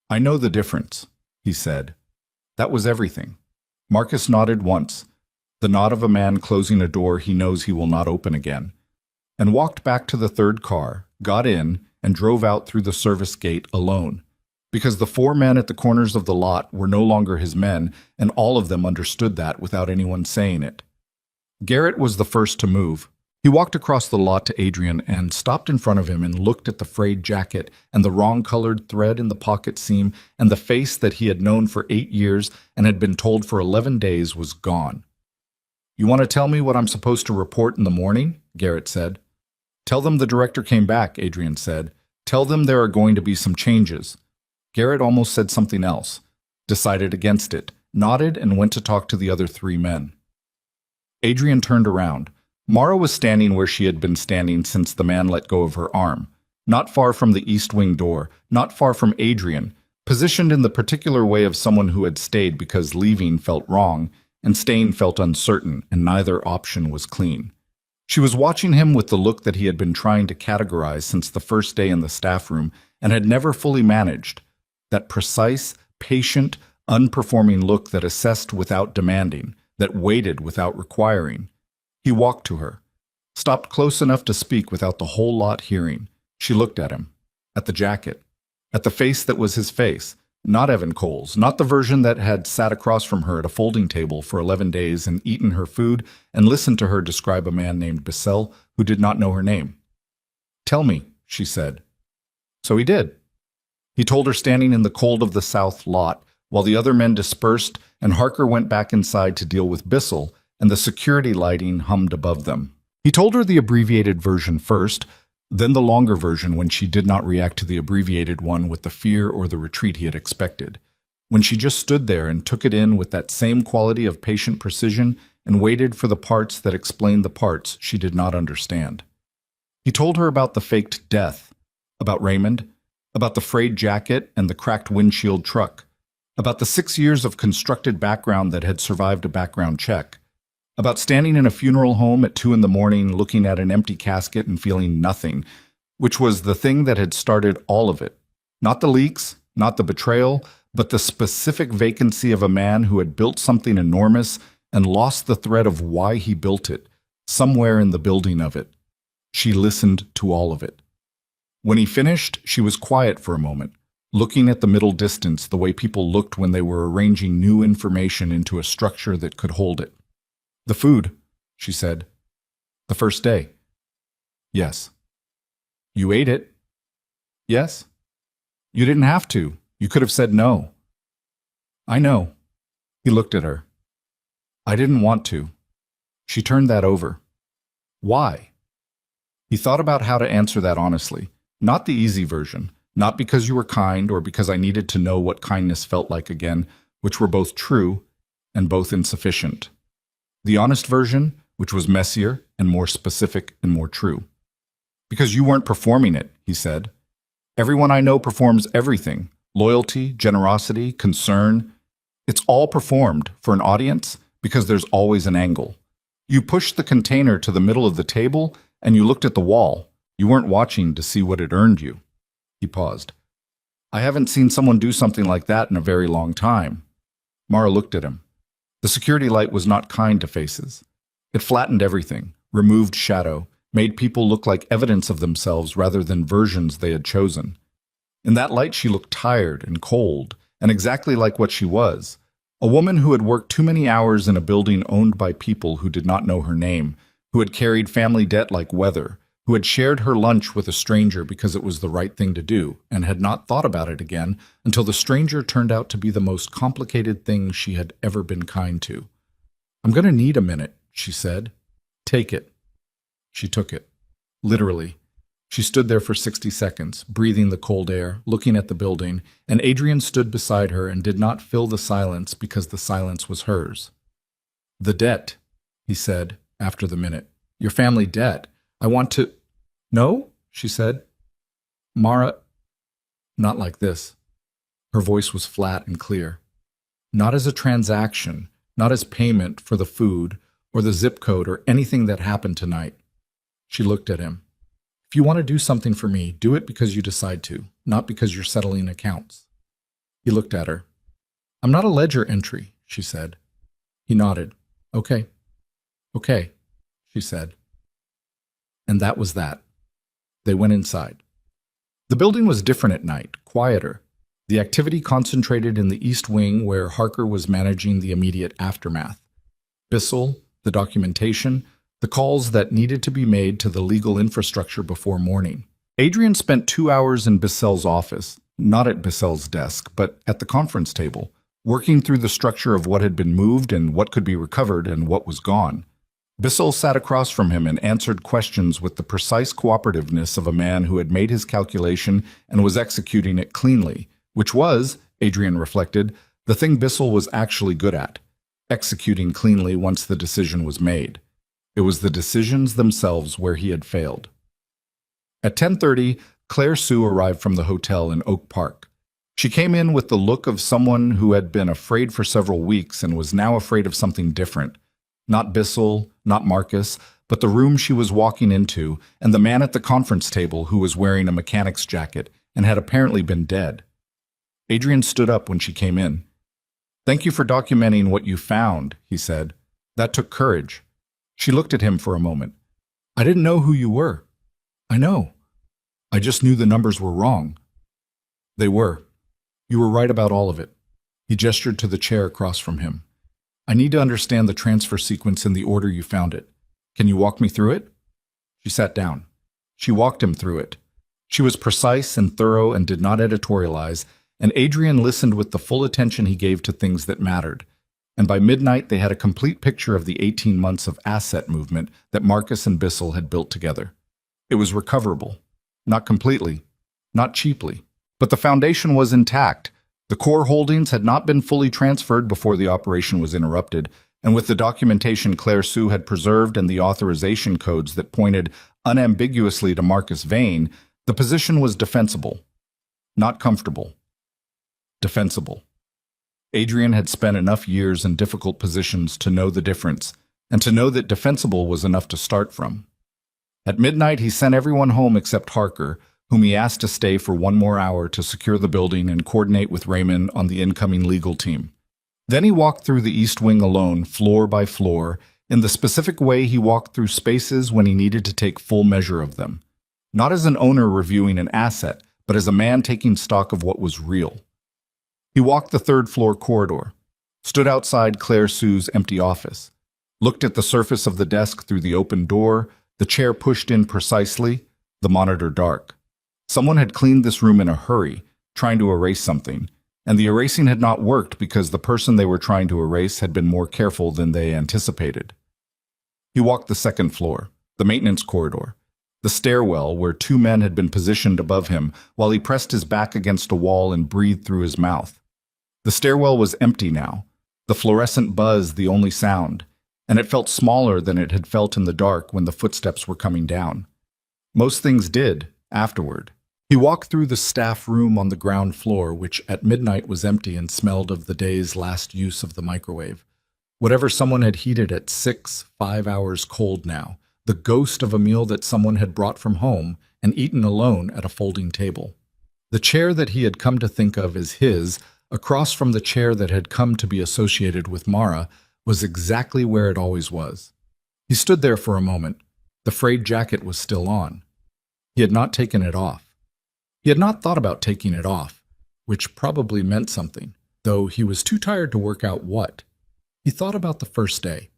I know the difference, he said. That was everything. Marcus nodded once, the nod of a man closing a door he knows he will not open again, and walked back to the third car, got in, and drove out through the service gate alone, because the 4 men at the corners of the lot were no longer his men, and all of them understood that without anyone saying it. Garrett was the first to move. He walked across the lot to Adrian and stopped in front of him and looked at the frayed jacket and the wrong-colored thread in the pocket seam, and the face that he had known for 8 years and had been told for 11 days was gone. You want to tell me what I'm supposed to report in the morning? Garrett said. Tell them the director came back, Adrian said. Tell them there are going to be some changes. Garrett almost said something else, decided against it, nodded, and went to talk to the other 3 men. Adrian turned around. Mara was standing where she had been standing since the man let go of her arm, not far from the east wing door, not far from Adrian, positioned in the particular way of someone who had stayed because leaving felt wrong and staying felt uncertain, and neither option was clean. She was watching him with the look that he had been trying to categorize since the first day in the staff room and had never fully managed, that precise, patient, unperforming look that assessed without demanding, that waited without requiring. He walked to her, stopped close enough to speak without the whole lot hearing. She looked at him, at the jacket, at the face that was his face, not Evan Cole's, not the version that had sat across from her at a folding table for 11 days and eaten her food and listened to her describe a man named Bissell who did not know her name. Tell me, she said. So he did. He told her standing in the cold of the south lot while the other men dispersed and Harker went back inside to deal with Bissell, and the security lighting hummed above them. He told her the abbreviated version first, then the longer version when she did not react to the abbreviated one with the fear or the retreat he had expected, when she just stood there and took it in with that same quality of patient precision and waited for the parts that explained the parts she did not understand. He told her about the faked death, about Raymond, about the frayed jacket and the cracked windshield truck, about the 6 years of constructed background that had survived a background check, about standing in a funeral home at 2 a.m. looking at an empty casket and feeling nothing, which was the thing that had started all of it. Not the leaks, not the betrayal, but the specific vacancy of a man who had built something enormous and lost the thread of why he built it, somewhere in the building of it. She listened to all of it. When he finished, she was quiet for a moment, looking at the middle distance the way people looked when they were arranging new information into a structure that could hold it. The food, she said. The first day. Yes. You ate it. Yes. You didn't have to. You could have said no. I know. He looked at her. I didn't want to. She turned that over. Why? He thought about how to answer that honestly, not the easy version, not because you were kind or because I needed to know what kindness felt like again, which were both true and both insufficient. The honest version, which was messier and more specific and more true. Because you weren't performing it, he said. Everyone I know performs everything. Loyalty, generosity, concern. It's all performed for an audience because there's always an angle. You pushed the container to the middle of the table and you looked at the wall. You weren't watching to see what it earned you. He paused. I haven't seen someone do something like that in a very long time. Mara looked at him. The security light was not kind to faces. It flattened everything, removed shadow, made people look like evidence of themselves rather than versions they had chosen. In that light she looked tired and cold, and exactly like what she was, a woman who had worked too many hours in a building owned by people who did not know her name, who had carried family debt like weather, who had shared her lunch with a stranger because it was the right thing to do, and had not thought about it again until the stranger turned out to be the most complicated thing she had ever been kind to. I'm going to need a minute, she said. Take it. She took it. Literally. She stood there for 60 seconds, breathing the cold air, looking at the building, and Adrian stood beside her and did not fill the silence because the silence was hers. The debt, he said, after the minute. Your family debt. I want to... No, she said. Mara, not like this. Her voice was flat and clear. Not as a transaction, not as payment for the food or the zip code or anything that happened tonight. She looked at him. If you want to do something for me, do it because you decide to, not because you're settling accounts. He looked at her. I'm not a ledger entry, she said. He nodded. Okay. Okay, she said. And that was that. They went inside. The building was different at night, quieter. The activity concentrated in the East Wing where Harker was managing the immediate aftermath. Bissell, the documentation, the calls that needed to be made to the legal infrastructure before morning. Adrian spent 2 hours in Bissell's office, not at Bissell's desk, but at the conference table, working through the structure of what had been moved and what could be recovered and what was gone. Bissell sat across from him and answered questions with the precise cooperativeness of a man who had made his calculation and was executing it cleanly, which was, Adrian reflected, the thing Bissell was actually good at, executing cleanly once the decision was made. It was the decisions themselves where he had failed. At 10:30, Claire Sue arrived from the hotel in Oak Park. She came in with the look of someone who had been afraid for several weeks and was now afraid of something different. Not Bissell, not Marcus, but the room she was walking into and the man at the conference table who was wearing a mechanic's jacket and had apparently been dead. Adrian stood up when she came in. Thank you for documenting what you found, he said. That took courage. She looked at him for a moment. I didn't know who you were. I know. I just knew the numbers were wrong. They were. You were right about all of it. He gestured to the chair across from him. I need to understand the transfer sequence in the order you found it. Can you walk me through it? She sat down. She walked him through it. She was precise and thorough and did not editorialize, and Adrian listened with the full attention he gave to things that mattered. And by midnight they had a complete picture of the 18 months of asset movement that Marcus and Bissell had built together. It was recoverable. Not completely. Not cheaply. But the foundation was intact. The core holdings had not been fully transferred before the operation was interrupted, and with the documentation Claire Sue had preserved and the authorization codes that pointed unambiguously to Marcus Vane, the position was defensible. Not comfortable. Defensible. Adrian had spent enough years in difficult positions to know the difference, and to know that defensible was enough to start from. At midnight, he sent everyone home except Harker, whom he asked to stay for 1 more hour to secure the building and coordinate with Raymond on the incoming legal team. Then he walked through the East Wing alone, floor by floor, in the specific way he walked through spaces when he needed to take full measure of them. Not as an owner reviewing an asset, but as a man taking stock of what was real. He walked the 3rd-floor corridor, stood outside Claire Sue's empty office, looked at the surface of the desk through the open door, the chair pushed in precisely, the monitor dark. Someone had cleaned this room in a hurry, trying to erase something, and the erasing had not worked because the person they were trying to erase had been more careful than they anticipated. He walked the 2nd floor, the maintenance corridor, the stairwell where 2 men had been positioned above him while he pressed his back against a wall and breathed through his mouth. The stairwell was empty now, the fluorescent buzz the only sound, and it felt smaller than it had felt in the dark when the footsteps were coming down. Most things did, afterward. He walked through the staff room on the ground floor, which at midnight was empty and smelled of the day's last use of the microwave. Whatever someone had heated at 5 hours cold now, the ghost of a meal that someone had brought from home and eaten alone at a folding table. The chair that he had come to think of as his, across from the chair that had come to be associated with Mara, was exactly where it always was. He stood there for a moment. The frayed jacket was still on. He had not taken it off. He had not thought about taking it off, which probably meant something, though he was too tired to work out what. He thought about the first day,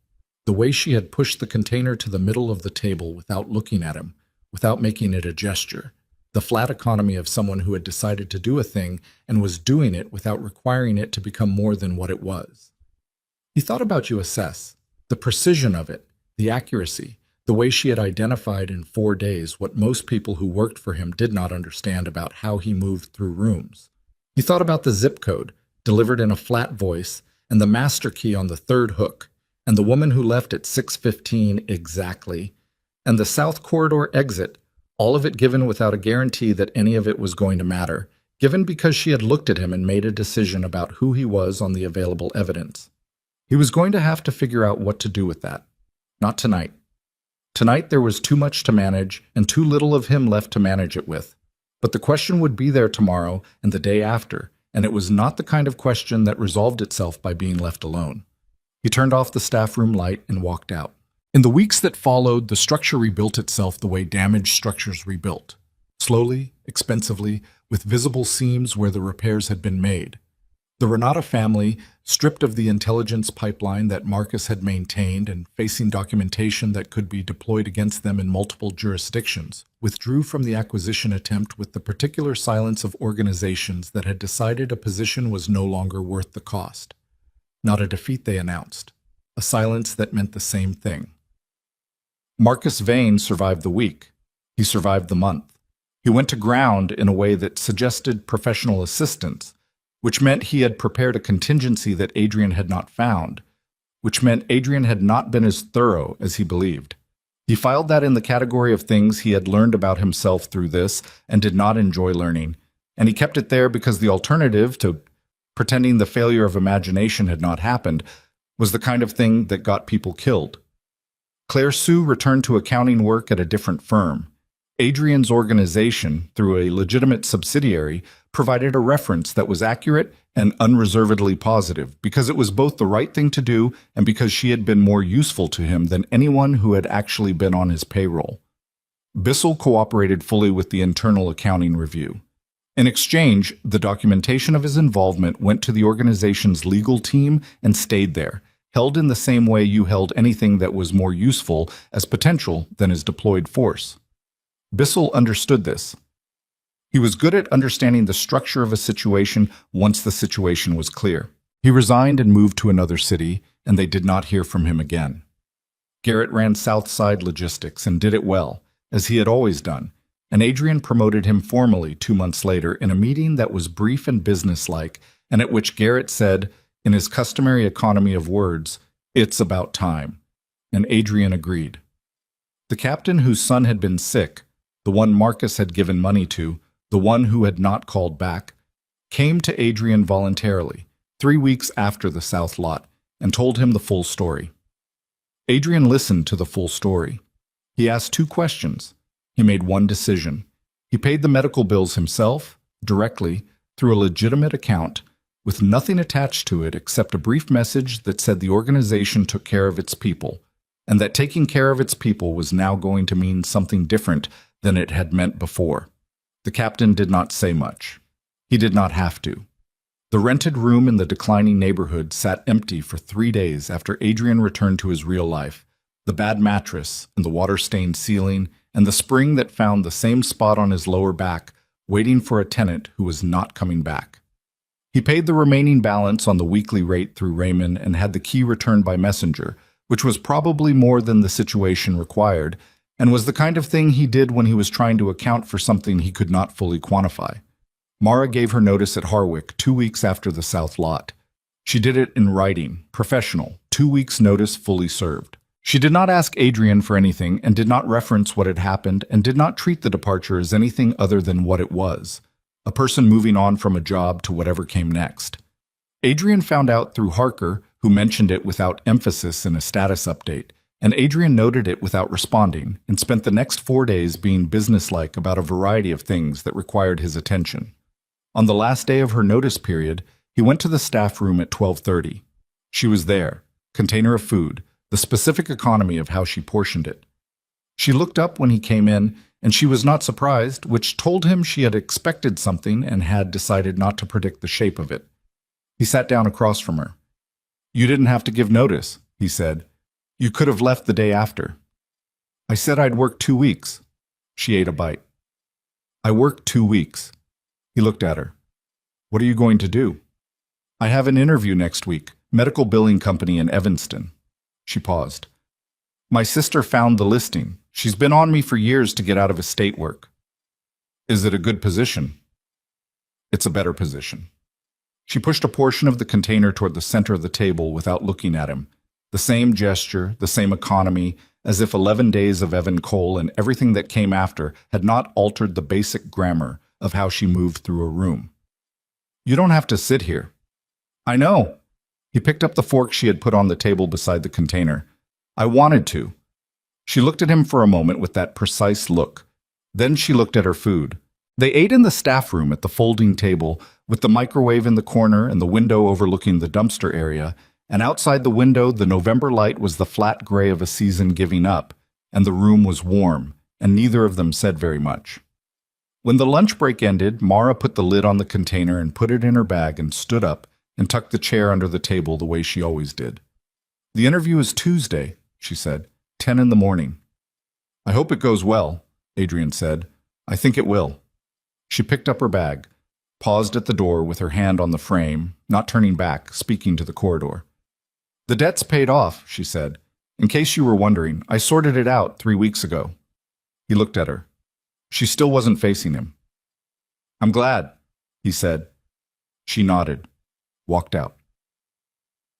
the way she had pushed the container to the middle of the table without looking at him, without making it a gesture, the flat economy of someone who had decided to do a thing and was doing it without requiring it to become more than what it was. He thought about USS, the precision of it, the accuracy, the way she had identified in 4 days what most people who worked for him did not understand about how he moved through rooms. He thought about the zip code, delivered in a flat voice, and the master key on the 3rd hook, and the woman who left at 6:15 exactly, and the South Corridor exit, all of it given without a guarantee that any of it was going to matter, given because she had looked at him and made a decision about who he was on the available evidence. He was going to have to figure out what to do with that. Not tonight. Tonight there was too much to manage and too little of him left to manage it with. But the question would be there tomorrow and the day after, and it was not the kind of question that resolved itself by being left alone. He turned off the staff room light and walked out. In the weeks that followed, the structure rebuilt itself the way damaged structures rebuilt. Slowly, expensively, with visible seams where the repairs had been made. The Renata family, stripped of the intelligence pipeline that Marcus had maintained and facing documentation that could be deployed against them in multiple jurisdictions, withdrew from the acquisition attempt with the particular silence of organizations that had decided a position was no longer worth the cost. Not a defeat, they announced. A silence that meant the same thing. Marcus Vane survived the week. He survived the month. He went to ground in a way that suggested professional assistance, which meant he had prepared a contingency that Adrian had not found, which meant Adrian had not been as thorough as he believed. He filed that in the category of things he had learned about himself through this and did not enjoy learning, and he kept it there because the alternative to pretending the failure of imagination had not happened was the kind of thing that got people killed. Claire Sue returned to accounting work at a different firm. Adrian's organization, through a legitimate subsidiary, provided a reference that was accurate and unreservedly positive because it was both the right thing to do and because she had been more useful to him than anyone who had actually been on his payroll. Bissell cooperated fully with the internal accounting review. In exchange, the documentation of his involvement went to the organization's legal team and stayed there, held in the same way you held anything that was more useful as potential than as deployed force. Bissell understood this. He was good at understanding the structure of a situation once the situation was clear. He resigned and moved to another city, and they did not hear from him again. Garrett ran Southside Logistics and did it well, as he had always done, and Adrian promoted him formally 2 months later in a meeting that was brief and businesslike, and at which Garrett said, in his customary economy of words, "It's about time," and Adrian agreed. The captain whose son had been sick, the one Marcus had given money to, the one who had not called back, came to Adrian voluntarily, 3 weeks after the South lot, and told him the full story. Adrian listened to the full story. He asked 2 questions. He made one decision. He paid the medical bills himself, directly, through a legitimate account, with nothing attached to it except a brief message that said the organization took care of its people, and that taking care of its people was now going to mean something different than it had meant before. The captain did not say much. He did not have to. The rented room in the declining neighborhood sat empty for 3 days after Adrian returned to his real life. The bad mattress and the water-stained ceiling and the spring that found the same spot on his lower back, waiting for a tenant who was not coming back. He paid the remaining balance on the weekly rate through Raymond and had the key returned by messenger, which was probably more than the situation required, and was the kind of thing he did when he was trying to account for something he could not fully quantify. Mara gave her notice at Harwick 2 weeks after the South lot. She did it in writing, professional, 2 weeks' notice fully served. She did not ask Adrian for anything and did not reference what had happened and did not treat the departure as anything other than what it was, a person moving on from a job to whatever came next. Adrian found out through Harker, who mentioned it without emphasis in a status update, and Adrian noted it without responding and spent the next 4 days being businesslike about a variety of things that required his attention. On the last day of her notice period, he went to the staff room at 12:30. She was there, container of food, the specific economy of how she portioned it. She looked up when he came in, and she was not surprised, which told him she had expected something and had decided not to predict the shape of it. He sat down across from her. "You didn't have to give notice," he said. "You could have left the day after." "I said I'd work 2 weeks." She ate a bite. "I worked 2 weeks." He looked at her. "What are you going to do?" "I have an interview next week, medical billing company in Evanston." She paused. "My sister found the listing. She's been on me for years to get out of estate work." "Is it a good position?" "It's a better position." She pushed a portion of the container toward the center of the table without looking at him. The same gesture, the same economy, as if 11 days of Evan Cole and everything that came after had not altered the basic grammar, of how she moved through a room. "You don't have to sit here." "I know." He picked up the fork she had put on the table beside the container. "I wanted to." She looked at him for a moment with that precise look. Then she looked at her food. They ate in the staff room at the folding table, with the microwave in the corner and the window overlooking the dumpster area, and outside the window the November light was the flat gray of a season giving up, and the room was warm, and neither of them said very much. When the lunch break ended, Mara put the lid on the container and put it in her bag and stood up and tucked the chair under the table the way she always did. "The interview is Tuesday," she said, 10 in the morning. "I hope it goes well," Adrian said. "I think it will." She picked up her bag, paused at the door with her hand on the frame, not turning back, speaking to the corridor. "The debt's paid off," she said. "In case you were wondering, I sorted it out 3 weeks ago." He looked at her. She still wasn't facing him. "I'm glad," he said. She nodded, walked out.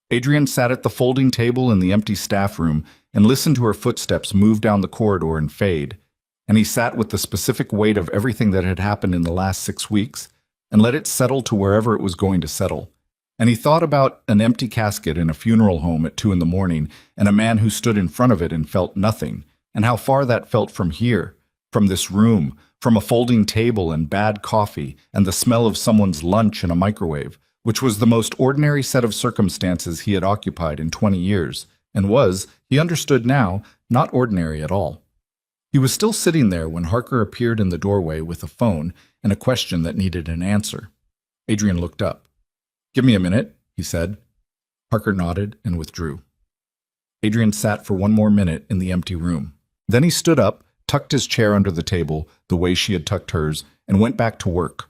Adrian sat at the folding table in the empty staff room and listened to her footsteps move down the corridor and fade, and he sat with the specific weight of everything that had happened in the last 6 weeks and let it settle to wherever it was going to settle. And he thought about an empty casket in a funeral home at 2 in the morning and a man who stood in front of it and felt nothing, and how far that felt from here, from this room, from a folding table and bad coffee and the smell of someone's lunch in a microwave, which was the most ordinary set of circumstances he had occupied in 20 years, and was, he understood now, not ordinary at all. He was still sitting there when Harker appeared in the doorway with a phone and a question that needed an answer. Adrian looked up. "Give me a minute," he said. Harker nodded and withdrew. Adrian sat for 1 more minute in the empty room. Then he stood up, tucked his chair under the table, the way she had tucked hers, and went back to work,